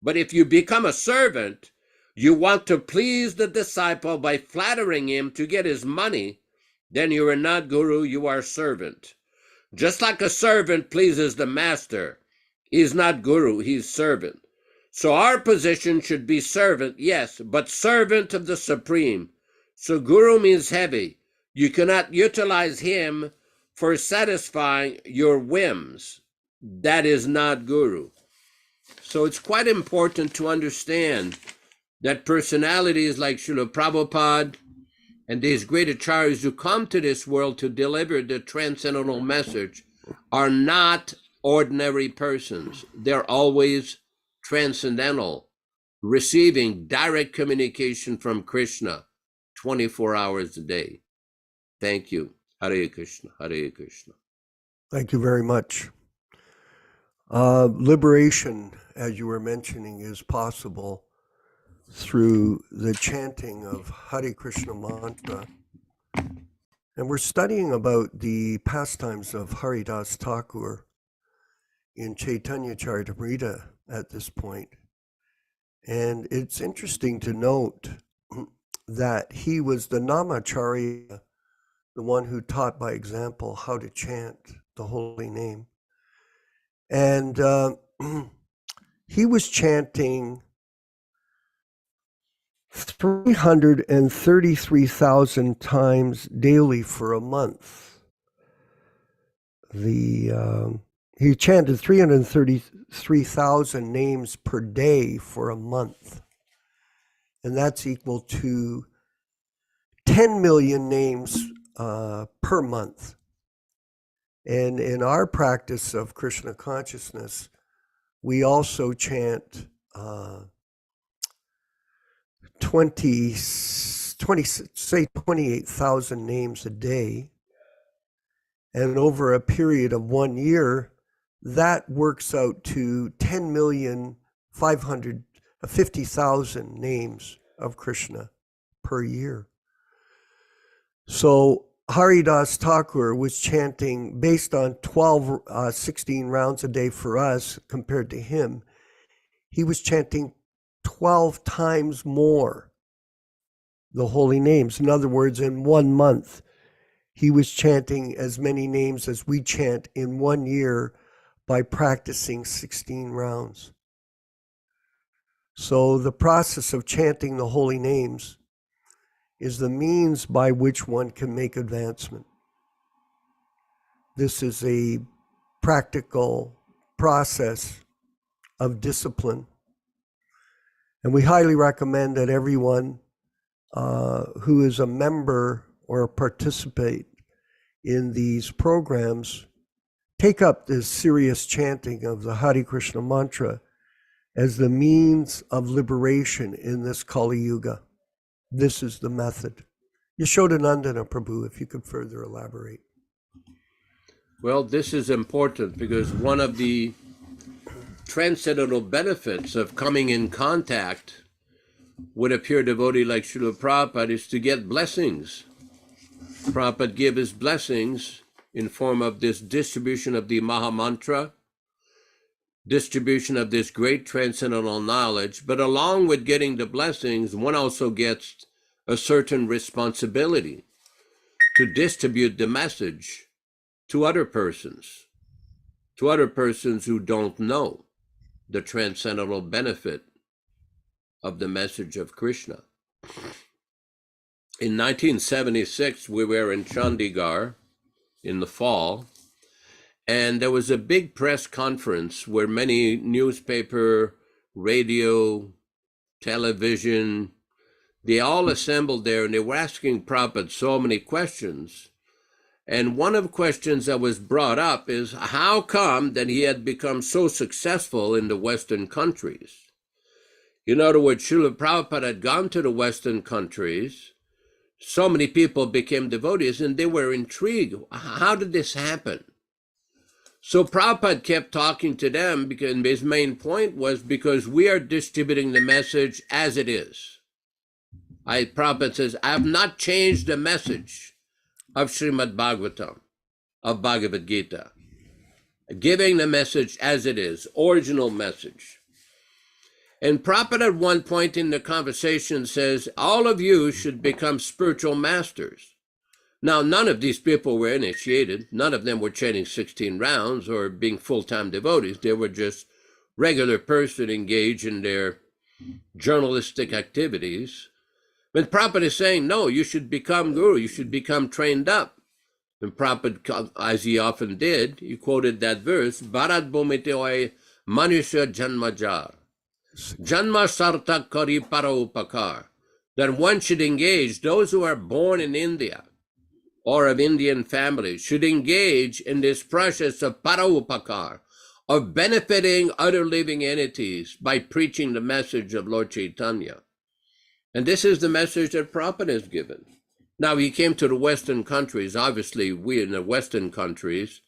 But if you become a servant, you want to please the disciple by flattering him to get his money, then you are not guru, you are servant. Just like a servant pleases the master, he's not guru, he's servant. So our position should be servant, yes, but servant of the Supreme. So guru means heavy. You cannot utilize him for satisfying your whims. That is not guru. So it's quite important to understand that personalities like Śrīla Prabhupāda and these great acharyas who come to this world to deliver the transcendental message are not ordinary persons. They're always transcendental, receiving direct communication from Krishna 24 hours a day. Thank you. Hare Krishna, Hare Krishna. Thank you very much. Liberation, as you were mentioning, is possible through the chanting of Hare Krishna mantra. And we're studying about the pastimes of Haridas Thakur in Chaitanya Charitamrita at this point. And it's interesting to note that he was the Namacharya, the one who taught by example how to chant the holy name. And he was chanting 333,000 times daily for a month. He chanted 333,000 names per day for a month. And that's equal to 10 million names per month. And in our practice of Krishna consciousness, we also chant 28,000 names a day. And over a period of 1 year, that works out to 10,550,000 names of Krishna per year. So Haridas Thakur was chanting based on 16 rounds a day for us compared to him. He was chanting 12 times more the holy names. In other words, in 1 month, he was chanting as many names as we chant in 1 year by practicing 16 rounds. So the process of chanting the holy names is the means by which one can make advancement. This is a practical process of discipline. And we highly recommend that everyone who is a member or participate in these programs take up this serious chanting of the Hare Krishna mantra as the means of liberation in this Kali Yuga. This is the method. Yaśodā-nandana Prabhu, if you could further elaborate. Well, this is important because one of the transcendental benefits of coming in contact with a pure devotee like Śrīla Prabhupada is to get blessings. Prabhupada gave his blessings in form of this distribution of the Maha Mantra, distribution of this great transcendental knowledge, but along with getting the blessings, one also gets a certain responsibility to distribute the message to other persons who don't know the transcendental benefit of the message of Krishna. In 1976, we were in Chandigarh in the fall, and there was a big press conference where many newspaper, radio, television, they all assembled there, and they were asking Prabhupada so many questions. And one of the questions that was brought up is how come that he had become so successful in the Western countries? In other words, Śrīla Prabhupada had gone to the Western countries, so many people became devotees, and they were intrigued. How did this happen? So Prabhupada kept talking to them, because his main point was because we are distributing the message as it is. Prabhupada says, I have not changed the message of Śrīmad-Bhāgavatam, of Bhagavad Gita, giving the message as it is, original message. And Prabhupada at one point in the conversation says, all of you should become spiritual masters. Now, none of these people were initiated. None of them were chanting 16 rounds or being full-time devotees. They were just regular person engaged in their journalistic activities. But Prabhupada is saying, no, you should become guru. You should become trained up. And Prabhupada, as he often did, he quoted that verse, Bharat Bhumite Manusya Janmajar. Janma Sartak Kari Paraupakar. That one should engage, those who are born in India or of Indian families should engage in this process of Paraupakar, of benefiting other living entities by preaching the message of Lord Chaitanya. And this is the message that Prabhupada has given. Now, he came to the Western countries. Obviously, we in the Western countries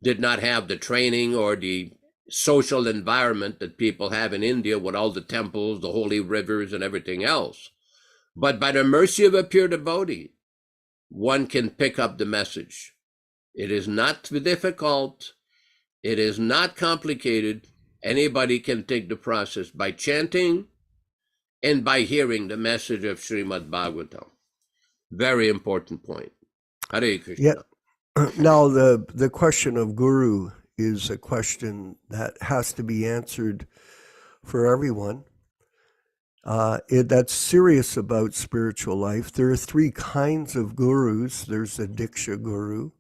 did not have the training or the social environment that people have in India with all the temples, the holy rivers, and everything else. But by the mercy of a pure devotee, one can pick up the message. It is not difficult. It is not complicated. Anybody can take the process by chanting and by hearing the message of Śrīmad-Bhāgavatam. Very important point. Hare Krishna. Yeah. Now, the question of guru is a question that has to be answered for everyone. That's serious about spiritual life. There are three kinds of gurus. There's the Diksha Guru,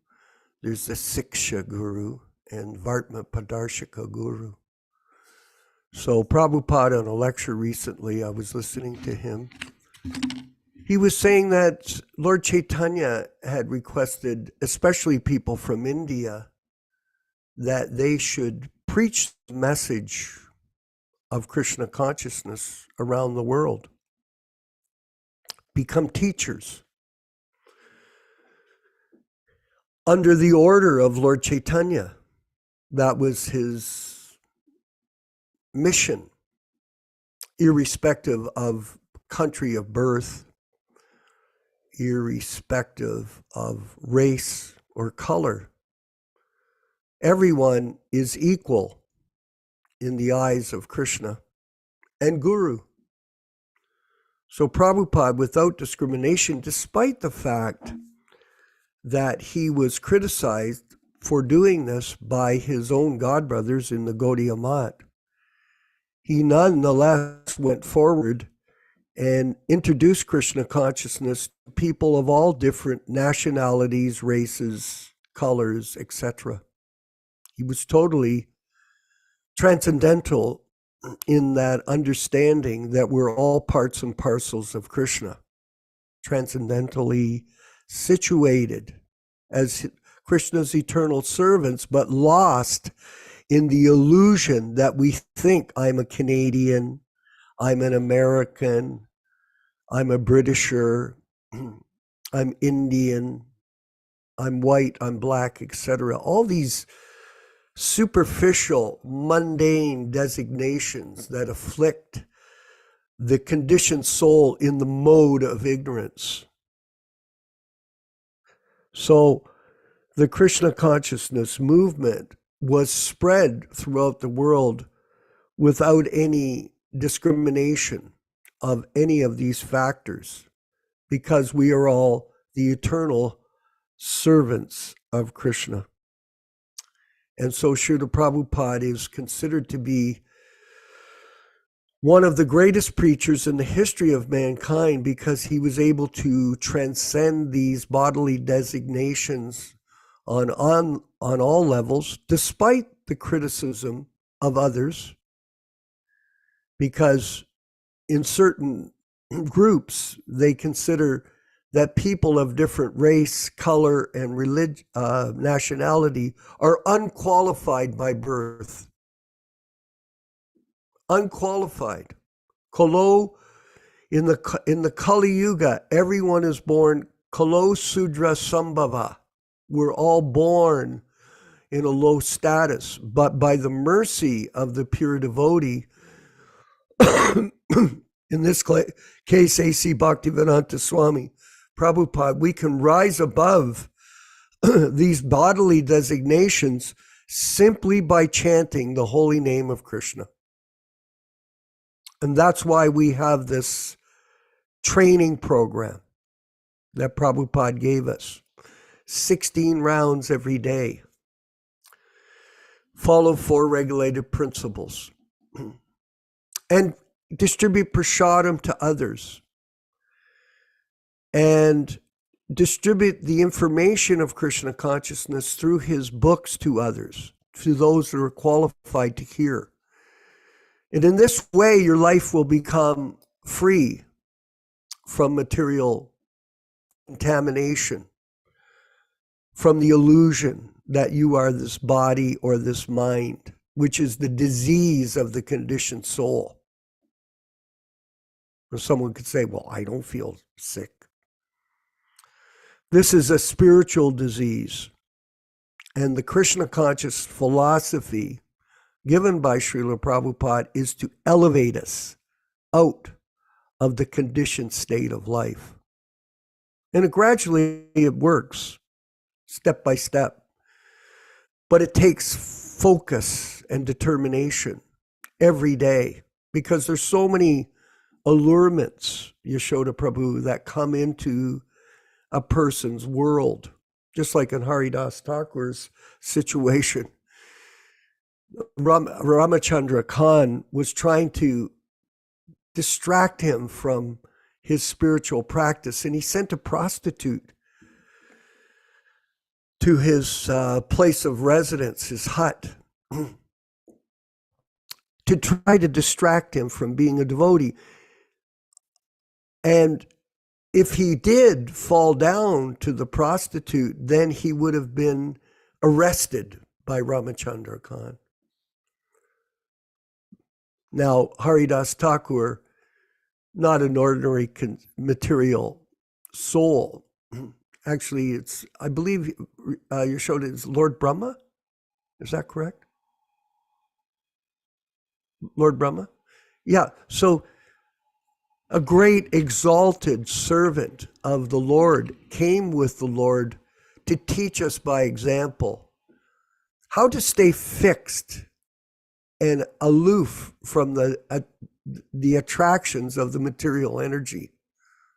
there's the Siksha Guru, and Vartma Padarshika Guru. So Prabhupada, in a lecture recently, I was listening to him. He was saying that Lord Chaitanya had requested, especially people from India, that they should preach the message of Krishna consciousness around the world, become teachers. Under the order of Lord Chaitanya, that was his mission, irrespective of country of birth, irrespective of race or color. Everyone is equal in the eyes of Krishna and Guru. So Prabhupada, without discrimination, despite the fact that he was criticized for doing this by his own godbrothers in the Gaudiya Math, he nonetheless went forward and introduced Krishna consciousness to people of all different nationalities, races, colors, etc. He was totally transcendental in that understanding that we're all parts and parcels of Krishna, transcendentally situated as Krishna's eternal servants, but lost in the illusion that we think I'm a Canadian, I'm an American, I'm a Britisher, I'm Indian, I'm white, I'm black, etc. All these superficial, mundane designations that afflict the conditioned soul in the mode of ignorance. So the Krishna Consciousness movement was spread throughout the world without any discrimination of any of these factors, because we are all the eternal servants of Krishna. And so Śrīla Prabhupada is considered to be one of the greatest preachers in the history of mankind, because he was able to transcend these bodily designations on all levels, despite the criticism of others, because in certain groups, they consider that people of different race, color, and nationality are unqualified by birth. Unqualified. Kalo, in the Kali Yuga, everyone is born Kalo Sudra Sambhava. We're all born in a low status, but by the mercy of the pure devotee, in this case, A.C. Bhaktivedanta Swami Prabhupāda, we can rise above these bodily designations simply by chanting the holy name of Krishna. And that's why we have this training program that Prabhupada gave us. 16 rounds every day. Follow 4 regulated principles. And distribute prasadam to others. And distribute the information of Krishna consciousness through his books to others, to those that are qualified to hear. And in this way, your life will become free from material contamination, from the illusion that you are this body or this mind, which is the disease of the conditioned soul. Or someone could say, well, I don't feel sick. This is a spiritual disease. And the Krishna conscious philosophy given by Śrīla Prabhupada is to elevate us out of the conditioned state of life. And it works step by step. But it takes focus and determination every day, because there's so many allurements, Yaśodā Prabhu, that come into a person's world, just like in Haridas Thakur's situation. Ramachandra Khan was trying to distract him from his spiritual practice, and he sent a prostitute to his place of residence, his hut, to try to distract him from being a devotee. And if he did fall down to the prostitute, then he would have been arrested by Ramachandra Khan. Now, Haridas Thakur, not an ordinary material soul. Actually, it's, I believe, Yaśodā is Lord Brahma. Is that correct? Lord Brahma? Yeah, so a great exalted servant of the Lord came with the Lord to teach us by example how to stay fixed and aloof from the attractions of the material energy,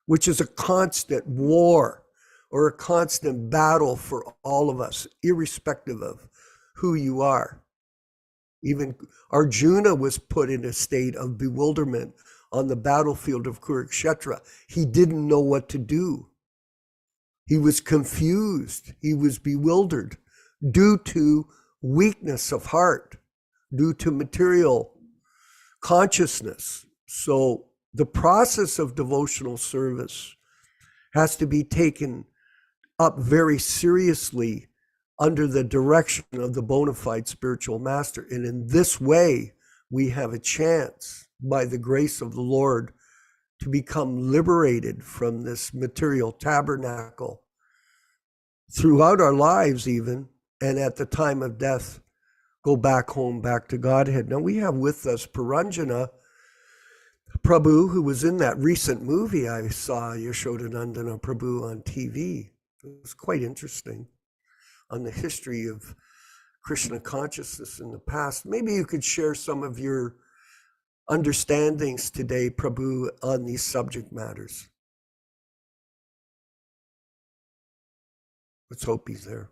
which is a constant war or a constant battle for all of us, irrespective of who you are. Even Arjuna was put in a state of bewilderment on the battlefield of Kurukshetra. He didn't know what to do. He was confused. He was bewildered due to weakness of heart, due to material consciousness. So the process of devotional service has to be taken up very seriously under the direction of the bona fide spiritual master. And in this way, we have a chance, by the grace of the Lord, to become liberated from this material tabernacle throughout our lives even, and at the time of death, go back home, back to Godhead. Now we have with us Puranjana Prabhu, who was in that recent movie I saw, Yaśodā-nandana Prabhu, on TV. It was quite interesting on the history of Krishna consciousness in the past. Maybe you could share some of your understandings today, Prabhu, on these subject matters. Let's hope he's there.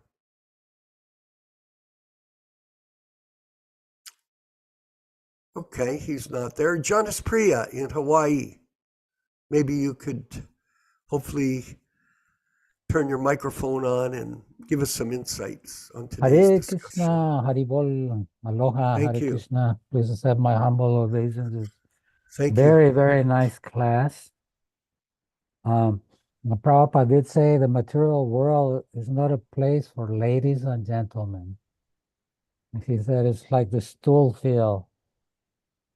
Okay, he's not there. Jonas Priya in Hawaii. Maybe you could hopefully turn your microphone on and give us some insights on today's Hare discussion. Krishna, Haribol, Aloha, Thank Hare you. Krishna. Please accept my humble obeisances. Thank you. Very, very nice class. Prabhupada did say the material world is not a place for ladies and gentlemen. He said it's like the stool field.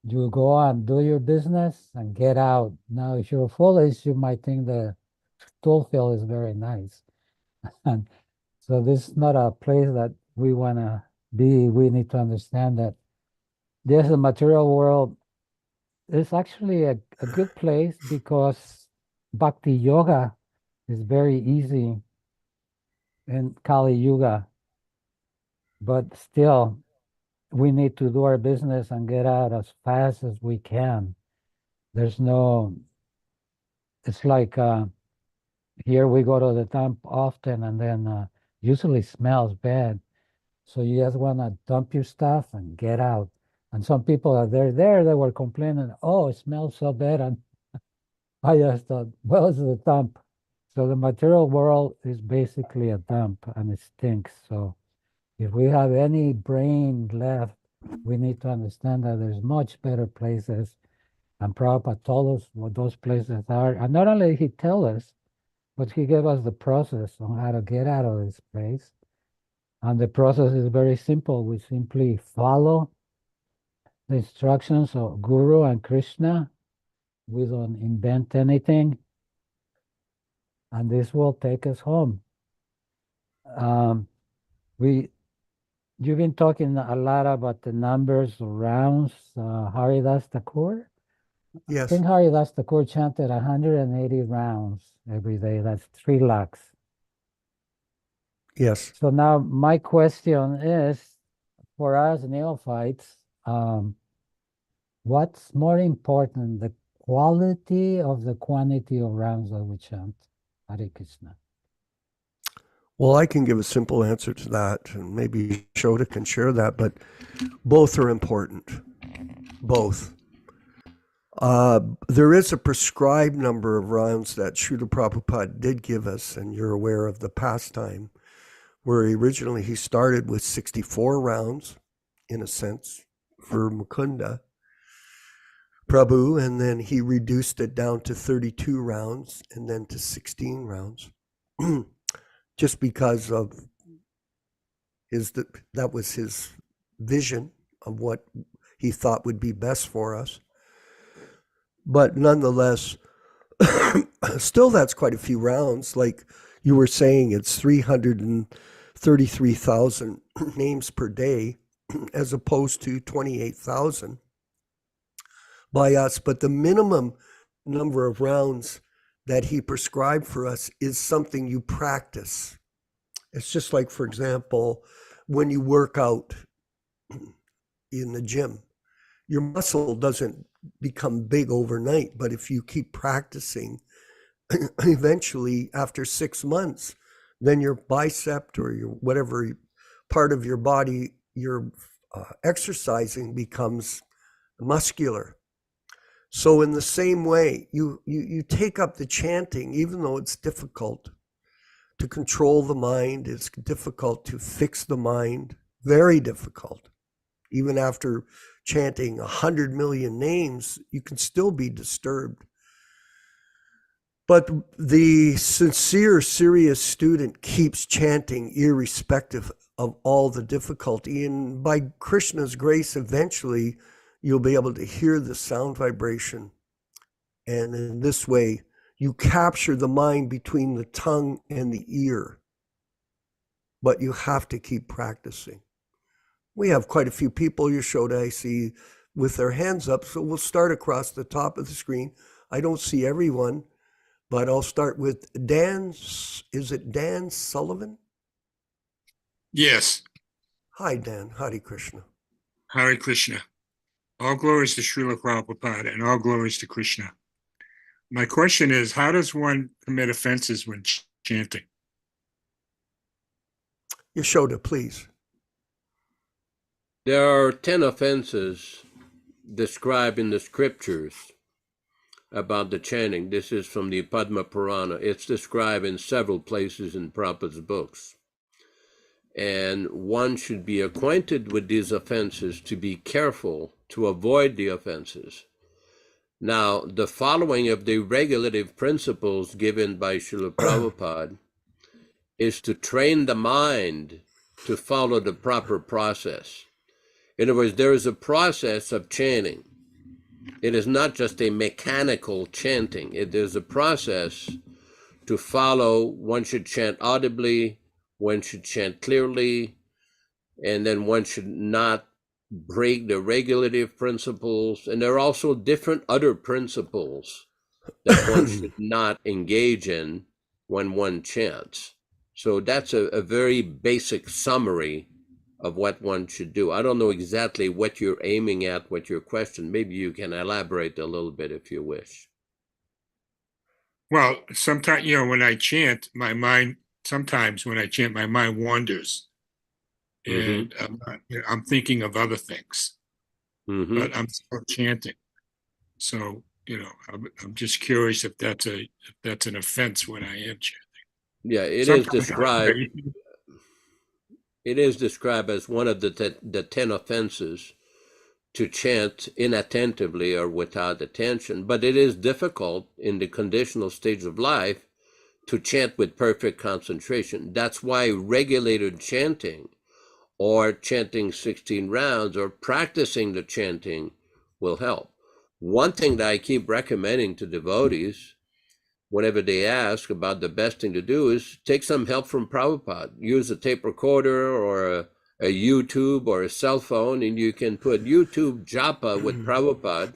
You go on, do your business, and get out. Now, if you're foolish, you might think the stool field is very nice. And so this is not a place that we want to be. We need to understand that yes, the material world is actually a good place because bhakti yoga is very easy in Kali Yuga. But still, we need to do our business and get out as fast as we can. There's no, it's like here we go to the dump often and then usually smells bad. So you just want to dump your stuff and get out. And some people are there, they were complaining, oh, it smells so bad. And I just thought, well, it's a dump. So the material world is basically a dump and it stinks. So if we have any brain left, we need to understand that there's much better places. And Prabhupada told us what those places are. And not only did he tell us, but he gave us the process on how to get out of this place. And the process is very simple. We simply follow the instructions of Guru and Krishna. We don't invent anything. And this will take us home. You've been talking a lot about the numbers of rounds, Haridas Thakur. Yes. I think Haridas Thakur chanted 180 rounds every day. That's 3 lakhs. Yes. So now my question is, for us neophytes, what's more important, the quality of the quantity of rounds that we chant? Hare Krishna. Well, I can give a simple answer to that, and maybe Yaśodā can share that, but both are important. Both. There is a prescribed number of rounds that Śrīla Prabhupāda did give us, and you're aware of the pastime, where originally he started with 64 rounds, in a sense, for Mukunda Prabhu, and then he reduced it down to 32 rounds, and then to 16 rounds. Just because of that was his vision of what he thought would be best for us. But nonetheless, still that's quite a few rounds. Like you were saying, it's 333,000 names per day as opposed to 28,000 by us. But the minimum number of rounds that he prescribed for us is something you practice. It's just like, for example, when you work out in the gym, your muscle doesn't become big overnight, but if you keep practicing, eventually after 6 months, then your bicep or your whatever part of your body you're exercising becomes muscular. So in the same way, you take up the chanting, even though it's difficult to control the mind, it's difficult to fix the mind, very difficult. Even after chanting 100 million names, you can still be disturbed. But the sincere, serious student keeps chanting irrespective of all the difficulty. And by Krishna's grace, eventually, you'll be able to hear the sound vibration And in this way, you capture the mind between the tongue and the ear. But you have to keep practicing. We have quite a few people, Yaśodā, I see, with their hands up. So we'll start across the top of the screen. I don't see everyone, but I'll start with Dan. Is it Dan Sullivan? Yes. Hi, Dan. Hare Krishna. Hare Krishna. All glories to Śrīla Prabhupāda and all glories to Krishna. My question is, how does one commit offenses when chanting? Yaśodā, please. There are 10 offenses described in the scriptures about the chanting. This is from the Padma Purana. It's described in several places in Prabhupada's books. And one should be acquainted with these offenses to be careful to avoid the offenses. Now, the following of the regulative principles given by Śrīla Prabhupada is to train the mind to follow the proper process. In other words, there is a process of chanting. It is not just a mechanical chanting. It is a process to follow. One should chant audibly, one should chant clearly, and then one should not break the regulative principles. And there are also different other principles that one should not engage in when one chants. So that's a very basic summary of what one should do. I don't know exactly what you're aiming at, what your question. Maybe you can elaborate a little bit if you wish. Well, sometimes, when I chant, my mind wanders. And I'm thinking of other things, but I'm still chanting. So, I'm just curious if that's an offense when I am chanting. Yeah, it is described. It is described as one of the 10 offenses to chant inattentively or without attention. But it is difficult in the conditional stage of life to chant with perfect concentration. That's why regulated chanting or chanting 16 rounds or practicing the chanting will help. One thing that I keep recommending to devotees whenever they ask about the best thing to do is take some help from Prabhupada. Use a tape recorder or a YouTube or a cell phone, and you can put YouTube japa with Prabhupada,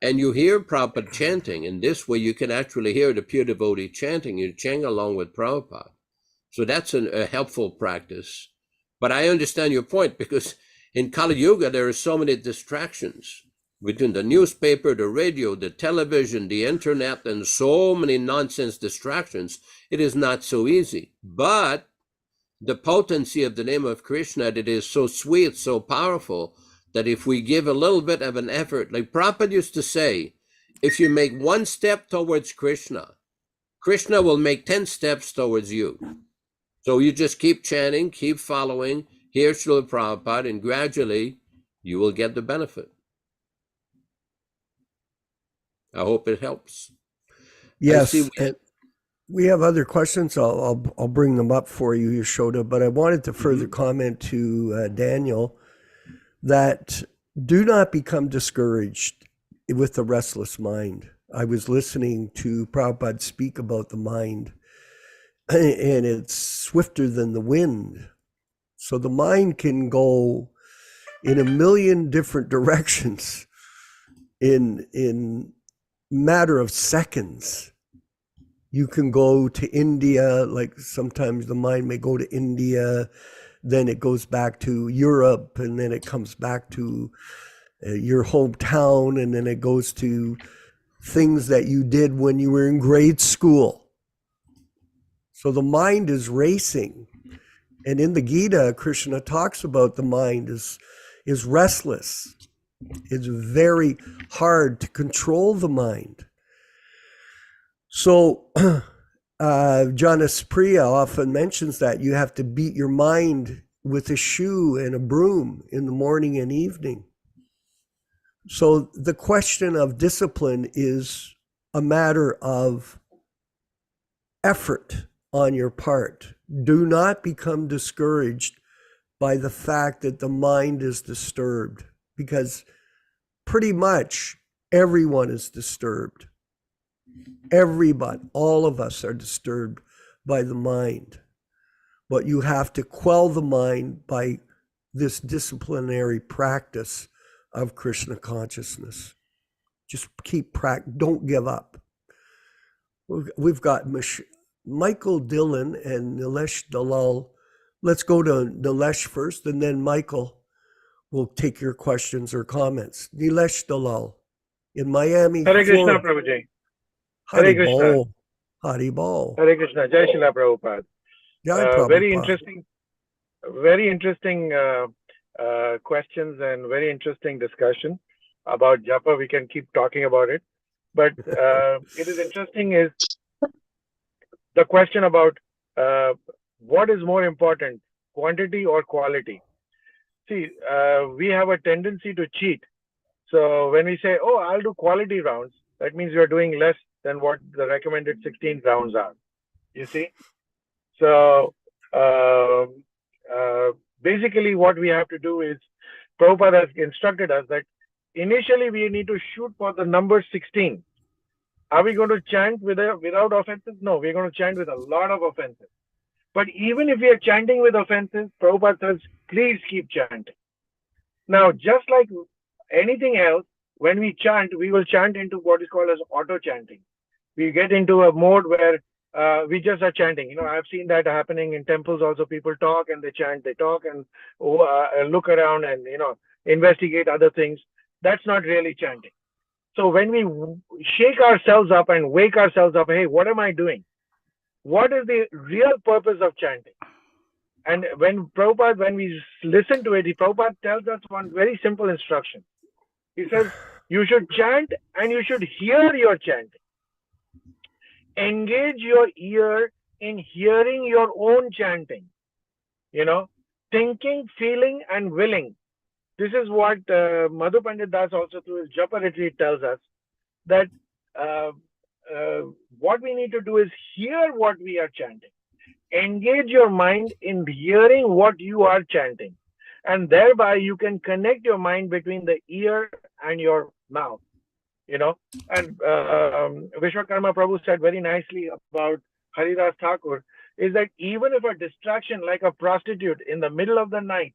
and you hear Prabhupada chanting. And this way you can actually hear the pure devotee chanting. You chant along with Prabhupada. So that's a helpful practice. But I understand your point, because in Kali Yuga, there are so many distractions between the newspaper, the radio, the television, the internet, and so many nonsense distractions. It is not so easy. But the potency of the name of Krishna, that is so sweet, so powerful, that if we give a little bit of an effort, like Prabhupada used to say, if you make one step towards Krishna, Krishna will make 10 steps towards you. So you just keep chanting, keep following, hear Śrīla Prabhupada, and gradually you will get the benefit. I hope it helps. Yes, and we have other questions. I'll bring them up for you, Yaśodā, but I wanted to further comment to Daniel that do not become discouraged with the restless mind. I was listening to Prabhupada speak about the mind, and it's swifter than the wind. So the mind can go in a million different directions in matter of seconds. You can go to India, like sometimes the mind may go to India, then it goes back to Europe, and then it comes back to your hometown, and then it goes to things that you did when you were in grade school. So the mind is racing. And in the Gita, Krishna talks about the mind is restless. It's very hard to control the mind. So Janis Priya often mentions that you have to beat your mind with a shoe and a broom in the morning and evening. So the question of discipline is a matter of effort on your part. Do not become discouraged by the fact that the mind is disturbed, because pretty much everyone is disturbed. Everybody, all of us are disturbed by the mind. But you have to quell the mind by this disciplinary practice of Krishna consciousness. Just keep practice. Don't give up. We've got Michael Dillon and Nilesh Dalal. Let's go to Nilesh first, and then Michael will take your questions or comments. Nilesh Dalal in Miami, Hare Krishna, Florida. Prabhuji. Hari Krishna. Bol. Hari Bol. Hare Krishna. Jai Śrīla Prabhupāda. Jai Very Prabhupada. interesting questions and very interesting discussion about japa. We can keep talking about it. But it is interesting is the question about what is more important, quantity or quality? See, we have a tendency to cheat. So when we say, oh, I'll do quality rounds, that means you're doing less than what the recommended 16 rounds are. You see? So basically what we have to do is, Prabhupada has instructed us that initially we need to shoot for the number 16. Are we going to chant without offenses? No, we're going to chant with a lot of offenses. But even if we are chanting with offenses, Prabhupada says, please keep chanting. Now, just like anything else, when we chant, we will chant into what is called as auto-chanting. We get into a mode where we just are chanting. You know, I've seen that happening in temples also. People talk and they chant, they talk and look around and, you know, investigate other things. That's not really chanting. So when we shake ourselves up and wake ourselves up, hey, what am I doing? What is the real purpose of chanting? And when we listen to it, Prabhupada tells us one very simple instruction. He says, you should chant and you should hear your chanting. Engage your ear in hearing your own chanting. You know, thinking, feeling, and willing. This is what Madhu Pandit Das also through his Japa retreat tells us, that what we need to do is hear what we are chanting. Engage your mind in hearing what you are chanting. And thereby you can connect your mind between the ear and your mouth. You know, and Vishwakarma Prabhu said very nicely about Haridas Thakur, is that even if a distraction like a prostitute in the middle of the night,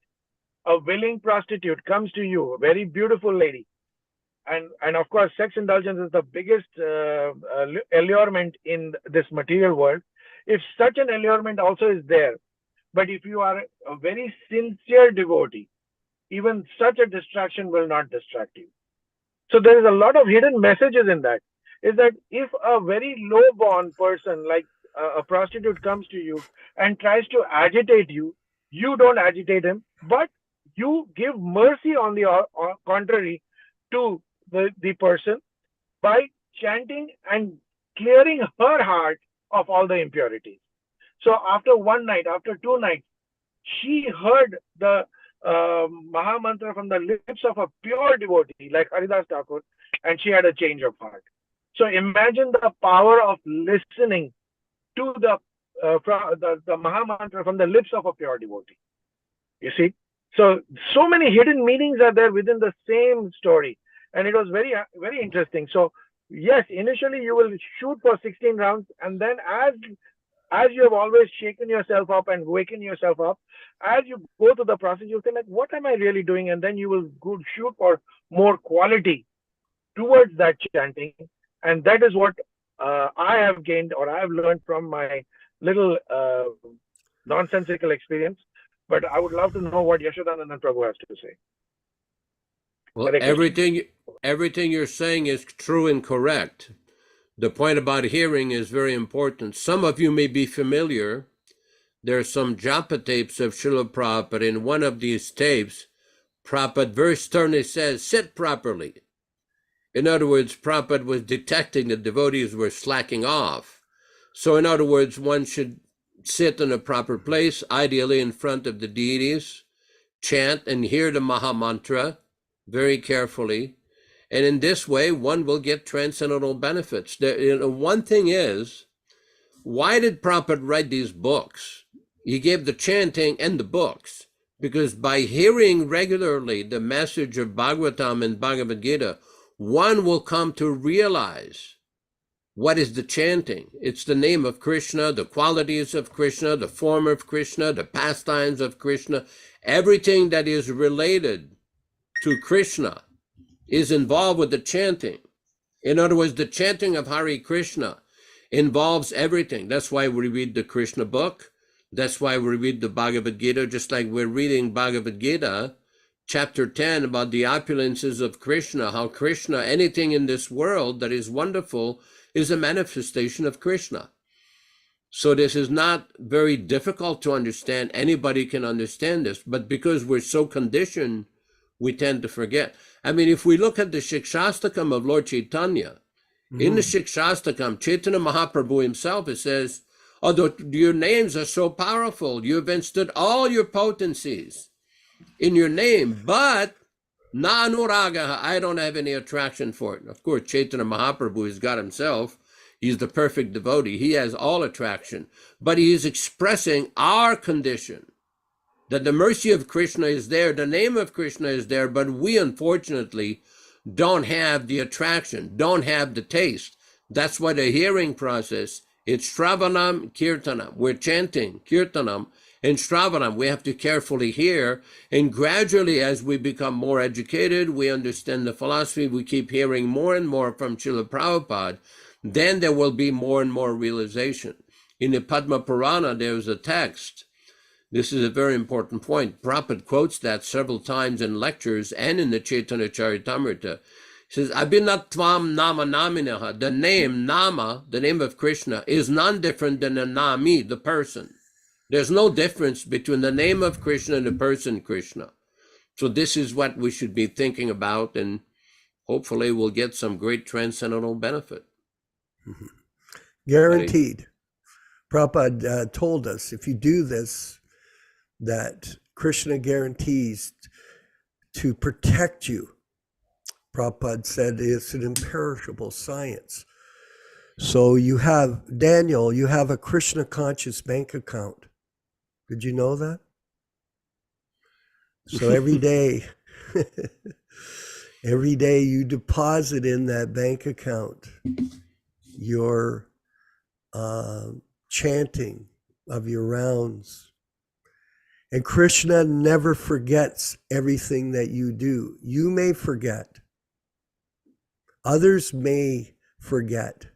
a willing prostitute comes to you, a very beautiful lady, and of course sex indulgence is the biggest allurement in this material world. If such an allurement also is there, but if you are a very sincere devotee, even such a distraction will not distract you. So there is a lot of hidden messages in that. Is that if a very low-born person like a prostitute comes to you and tries to agitate you, you don't agitate him, but you give mercy on the contrary to the person by chanting and clearing her heart of all the impurities. So after one night, after 2 nights, she heard the Maha Mantra from the lips of a pure devotee like Haridas Thakur, and she had a change of heart. So imagine the power of listening to the Maha Mantra from the lips of a pure devotee. You see? So many hidden meanings are there within the same story. And it was very, very interesting. So yes, initially you will shoot for 16 rounds, and then as you have always shaken yourself up and waken yourself up, as you go through the process, you'll say like, what am I really doing? And then you will go shoot for more quality towards that chanting. And that is what I have gained, or I have learned from my little nonsensical experience. But I would love to know what Yaśodā-nandana Prabhu has to say. Well, everything you're saying is true and correct. The point about hearing is very important. Some of you may be familiar. There are some japa tapes of Śrīla Prabhupada. In one of these tapes, Prabhupada very sternly says, sit properly. In other words, Prabhupada was detecting that devotees were slacking off. So in other words, one should sit in a proper place, ideally in front of the deities, chant and hear the Maha Mantra very carefully. And in this way, one will get transcendental benefits. One thing is, why did Prabhupada write these books? He gave the chanting and the books, because by hearing regularly the message of Bhagavatam and Bhagavad Gita, one will come to realize What is the chanting? It's the name of Krishna, the qualities of Krishna, the form of Krishna, the pastimes of Krishna. Everything that is related to Krishna is involved with the chanting. In other words, the chanting of Hare Krishna involves everything. That's why we read the Krishna book. That's why we read the Bhagavad Gita, just like we're reading Bhagavad Gita, chapter 10, about the opulences of Krishna, how Krishna, anything in this world that is wonderful, is a manifestation of Krishna. So this is not very difficult to understand. Anybody can understand this, but because we're so conditioned, we tend to forget. I mean, if we look at the Shikshastakam of Lord Chaitanya, in the Shikshastakam, Chaitanya Mahaprabhu himself, it says, although your names are so powerful, you've withstood all your potencies in your name, but na anuragaha, I don't have any attraction for it. Of course, Chaitanya Mahaprabhu is God himself. He's the perfect devotee. He has all attraction, but he is expressing our condition, that the mercy of Krishna is there, the name of Krishna is there, but we unfortunately don't have the attraction, don't have the taste. That's why the hearing process, it's Shravanam, Kirtanam. We're chanting Kirtanam and Shravanam. We have to carefully hear, and gradually as we become more educated, we understand the philosophy, we keep hearing more and more from Śrīla Prabhupāda, then there will be more and more realization. In the Padma Purana, there's a text. This is a very important point. Prabhupada quotes that several times in lectures and in the Chaitanya Charitamrita. He says, Abhinatvam Nama Naminaha, the name Nama, the name of Krishna, is none different than the Nami, the person. There's no difference between the name of Krishna and the person Krishna. So this is what we should be thinking about, and hopefully we'll get some great transcendental benefit. Guaranteed. Prabhupada told us, if you do this, that Krishna guarantees to protect you. Prabhupada said it's an imperishable science. So you have, Daniel, you have a Krishna conscious bank account. Did you know that? So every day, every day you deposit in that bank account your chanting of your rounds. And Krishna never forgets everything that you do. You may forget. Others may forget.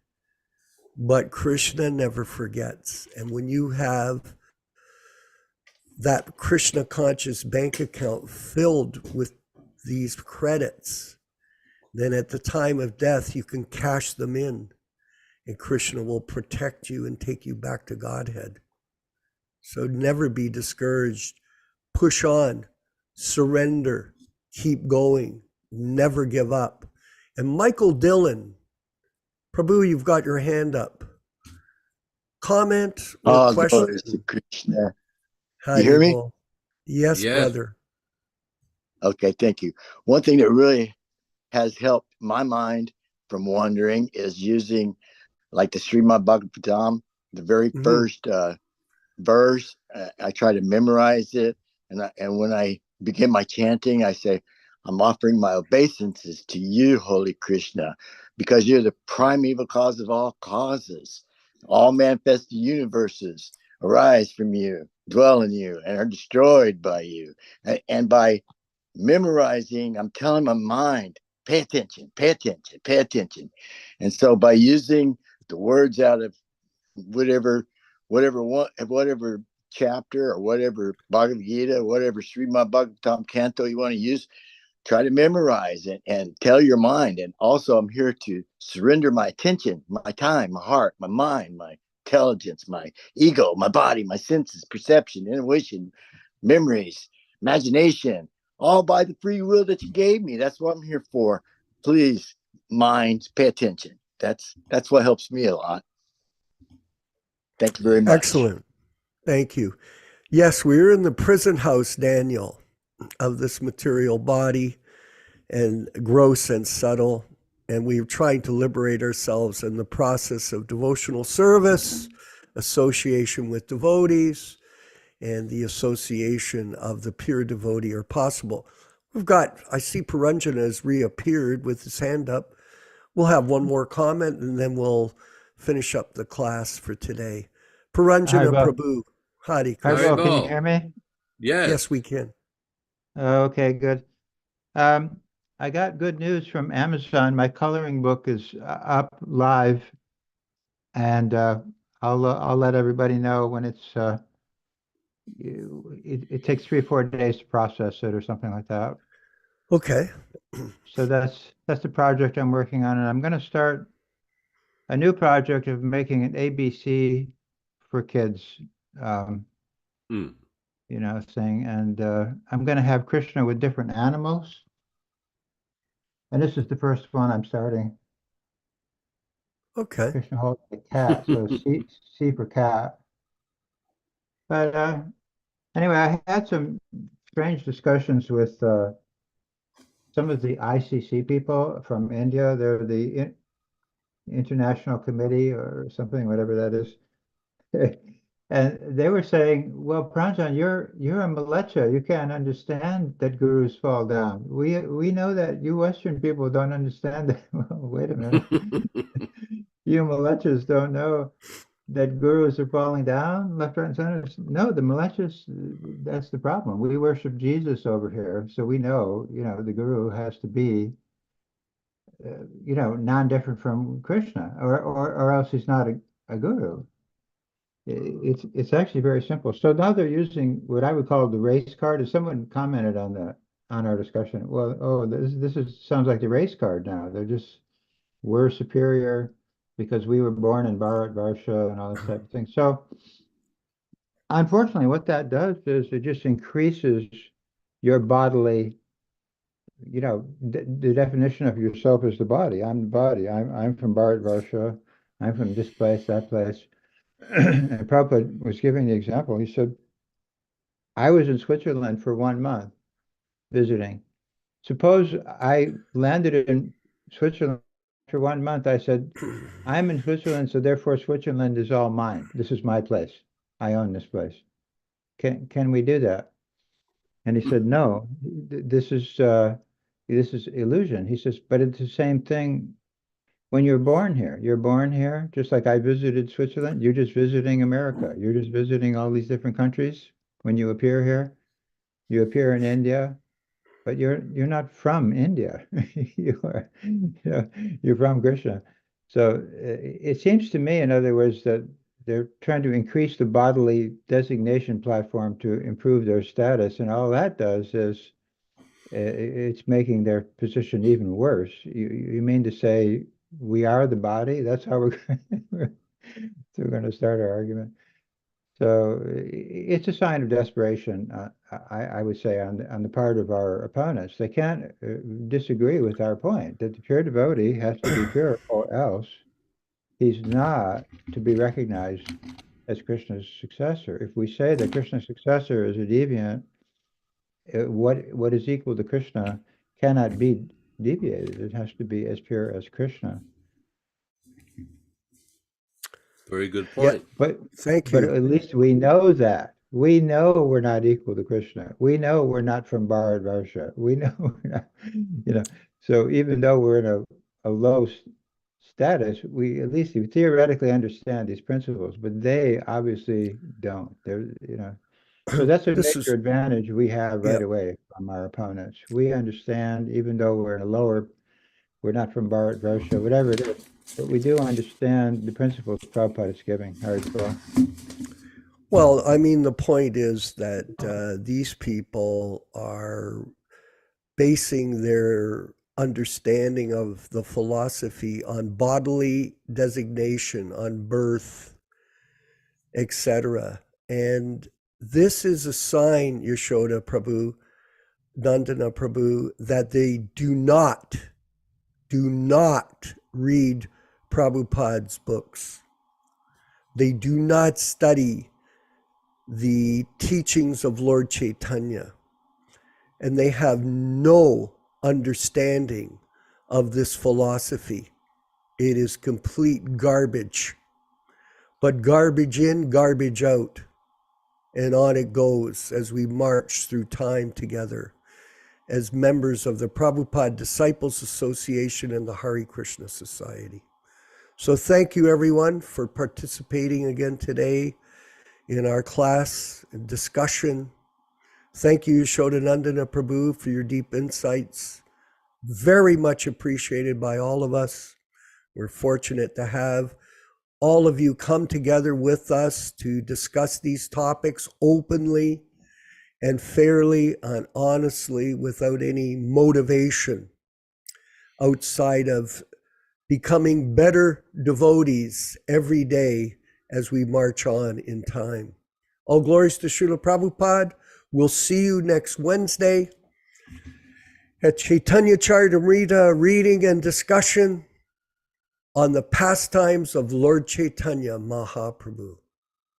But Krishna never forgets. And when you have that Krishna conscious bank account filled with these credits, then at the time of death, you can cash them in. And Krishna will protect you and take you back to Godhead. So never be discouraged. Push on, surrender, keep going, never give up. And Michael Dillon, Prabhu, you've got your hand up. Comment or question? Glory to Krishna. You hear me? Yes, brother. Okay, thank you. One thing that really has helped my mind from wandering is using like the Śrīmad-Bhāgavatam, the very first verse. I try to memorize it. And when I begin my chanting, I say, I'm offering my obeisances to you, Holy Krishna, because you're the primeval cause of all causes. All manifested universes arise from you, dwell in you, and are destroyed by you. And by memorizing, I'm telling my mind, pay attention, pay attention, pay attention. And so by using the words out of whatever chapter or whatever Bhagavad Gita, whatever Śrīmad-Bhāgavatam canto you want to use, try to memorize it and tell your mind. And also I'm here to surrender my attention, my time, my heart, my mind, my intelligence, my ego, my body, my senses, perception, intuition, memories, imagination, all by the free will that you gave me. That's what I'm here for. Please, mind, pay attention. That's what helps me a lot. Thank you very much. Excellent. Thank you. Yes, we're in the prison house, Daniel, of this material body, and gross and subtle. And we're trying to liberate ourselves in the process of devotional service, association with devotees, and the association of the pure devotee are possible. I see Paranjana has reappeared with his hand up. We'll have one more comment and then we'll finish up the class for today. Paranjana Bob. Prabhu. Hari Hi, Krishna. Bill. Can you hear me? Yes. Yes, we can. Okay, good. I got good news from Amazon. My coloring book is up live, and I'll let everybody know when it's. It takes 3 or 4 days to process it, or something like that. Okay. So that's the project I'm working on, and I'm going to start a new project of making an ABC for kids. You know, thing, and I'm going to have Krishna with different animals, and this is the first one I'm starting. Okay. Krishna holds a cat, so C for cat. But anyway, I had some strange discussions with some of the ICC people from India. They're the International Committee or something, whatever that is. And they were saying, well, Pranjan, you're a Malecha. You can't understand that gurus fall down. We know that you Western people don't understand that. Well, wait a minute. You Malechas don't know that gurus are falling down left, right, and center. No, the Malechas, that's the problem. We worship Jesus over here. So we know, the guru has to be, non-different from Krishna, or else he's not a guru. It's actually very simple. So now they're using what I would call the race card. If someone commented on that on our discussion, well, oh, this sounds like the race card now. We're superior because we were born in Bharat Varsha and all this type of thing. So unfortunately, what that does is it just increases your bodily, the definition of yourself is the body. I'm the body. I'm from Bharat Varsha. I'm from this place, that place. And Prabhupada was giving the example. He said, I was in Switzerland for 1 month visiting. Suppose I landed in Switzerland for 1 month. I said, I'm in Switzerland, so therefore Switzerland is all mine. This is my place. I own this place. Can we do that? And he said, no, this is illusion. He says, but it's the same thing. When you're born here, just like I visited Switzerland, you're just visiting America. You're just visiting all these different countries. When you appear here, you appear in India, but you're not from India. You're from Krishna. So it seems to me, in other words, that they're trying to increase the bodily designation platform to improve their status, and all that does is it's making their position even worse. You mean to say we are the body? That's how we're going to start our argument. So it's a sign of desperation, I would say, on the part of our opponents. They can't disagree with our point that the pure devotee has to be pure, or else he's not to be recognized as Krishna's successor. If we say that Krishna's successor is a deviant, what is equal to Krishna cannot be deviated. It has to be as pure as Krishna. Very good point. Yeah, thank you. But at least we know that. We know we're not equal to Krishna. We know we're not from Bharat Varsha. We know we're not, So even though we're in a low status, we at least theoretically understand these principles, but they obviously don't. So that's a major advantage we have right away from our opponents. We understand, even though we're in a lower, we're not from Bharat Varsha, whatever it is, but we do understand the principles Prabhupada is giving. Well, I mean, the point is that these people are basing their understanding of the philosophy on bodily designation, on birth, etc. And this is a sign, Yaśodā Prabhu, Nandana Prabhu, that they do not read Prabhupada's books. They do not study the teachings of Lord Chaitanya. And they have no understanding of this philosophy. It is complete garbage. But garbage in, garbage out. And on it goes as we march through time together. as members of the Prabhupada Disciples Association and the Hare Krishna Society. So thank you everyone for participating again today in our class and discussion. Thank you, Yaśodā-nandana Prabhu, for your deep insights. Very much appreciated by all of us. We're fortunate to have all of you come together with us to discuss these topics openly and fairly and honestly without any motivation outside of becoming better devotees every day as we march on in time. All glories to Śrīla Prabhupāda. We'll see you next Wednesday at Chaitanya Charitamrita reading and discussion on the pastimes of Lord Chaitanya Mahaprabhu.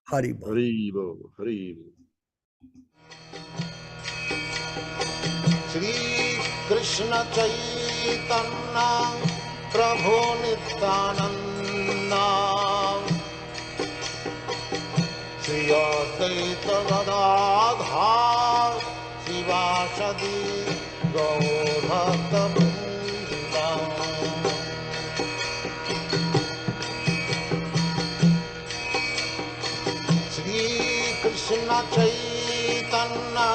Haribol. Haribol, Haribol. Shri Krishna Chaitanya Prabhu Nityananda Shri Advaita Gadadhar Shivāsadeva Gaur Bhaktivedanta Shri Krishna Chaitanya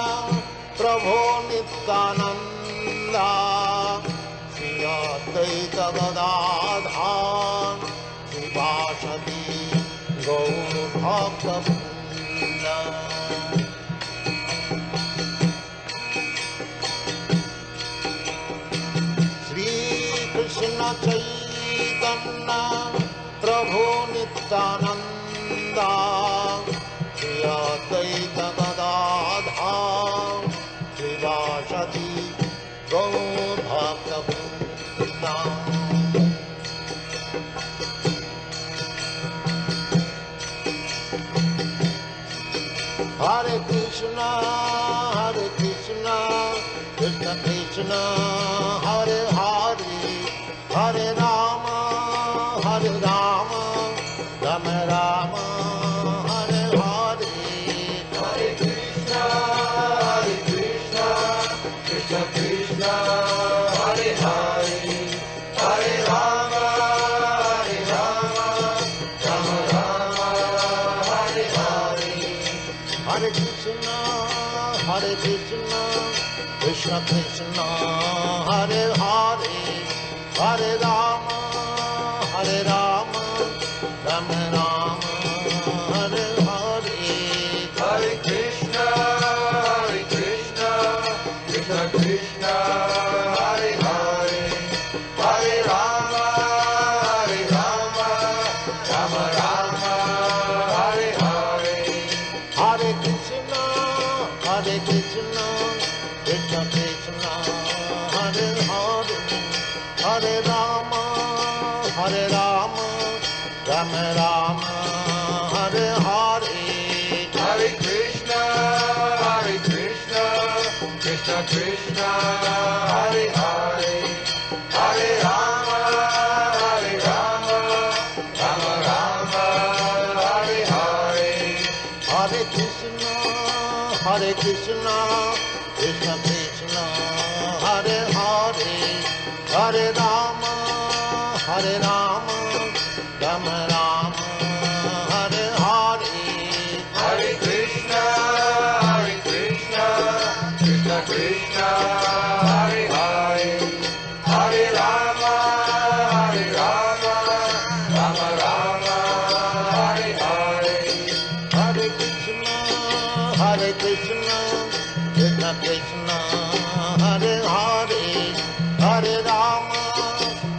Prabhu Nityananda Shri Advaita Gadadhar Shivāsadeva Gaur Bhaktivedanta Shri Krishna Chaitanya Prabhu Nityananda Shri Advaita Gadadhar Shivāsadeva Gaur Bhaktivedanta Hare Krishna, Krishna Krishna, Hare Hare, Hare Rama, Rama Rama, Hare Hare. Hare Krishna, Krishna Krishna, Hare Hare, Hare Rama, Rama Rama, Hare Hare. Hare Krishna, Krishna Krishna, Hare Hare, Hare Rama, Rama Rama, Hare Hare. Hare Krishna, Krishna Krishna, Hare Hare, Hare Rama, Rama Rama, Hare Hare. Hare Krishna, Krishna Krishna, Hare Hare, Hare Rama, Rama Rama, Hare Hare. Hare Krishna, Krishna Krishna, Hare Hare, Hare Rama, Rama Rama, Hare Hare. Hare Krishna, Krishna Krishna, Hare Hare, Hare Rama, Rama Rama, Hare Hare. Hare Krishna, Krishna Krishna, Hare Hare, Hare Rama, Rama Rama, Hare Hare. Hare Krishna, Krishna Krishna, Hare Hare,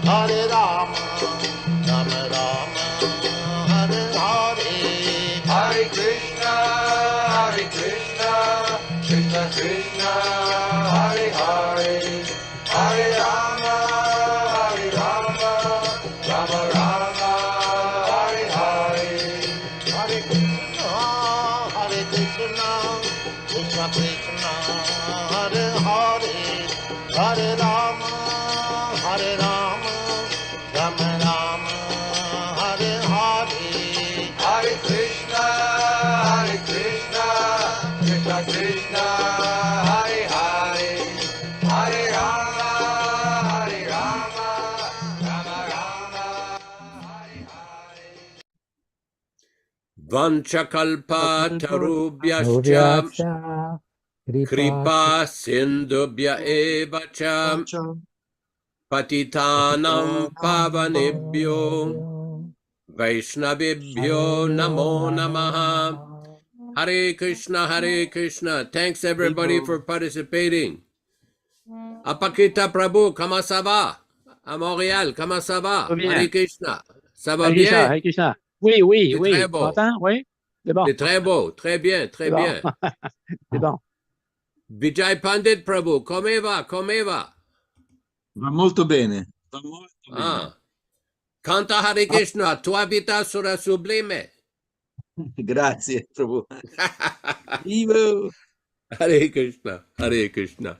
Hare Rama, Rama Rama, Hare Hare. Hare Krishna, Krishna Krishna, Hare Hare, Hare Rama, Rama Rama, Hare Hare. Hare Krishna, Krishna Krishna, Hare Hare, Hare Rama, Rama Rama, Hare Hare. Hare Krishna, Krishna Krishna, Hare Hare, Vanchakalpa tarubhyascha kripa sindubhya evacha patitanam pavanebhyo Vaishnavibhyo namo namaha. Hare Krishna, Hare Krishna. Thanks everybody for participating. Apakita Prabhu, comment ça va? À Montréal, comment ça va? Hare Krishna. Ça va bien? Hare Krishna. Oui, oui, C'est oui. très Tu beau. m'entends? Oui. C'est bon. C'est très beau. Très bien, très C'est bon. bien. C'est bon. Vijay Pandit Prabhu, come va? Come va? Va molto bene. Va molto bene. Ah. Canta Hare Krishna, tua vita sarà sublime. Grazie, Prabhu. Vivo. Hare Krishna, Hare Krishna.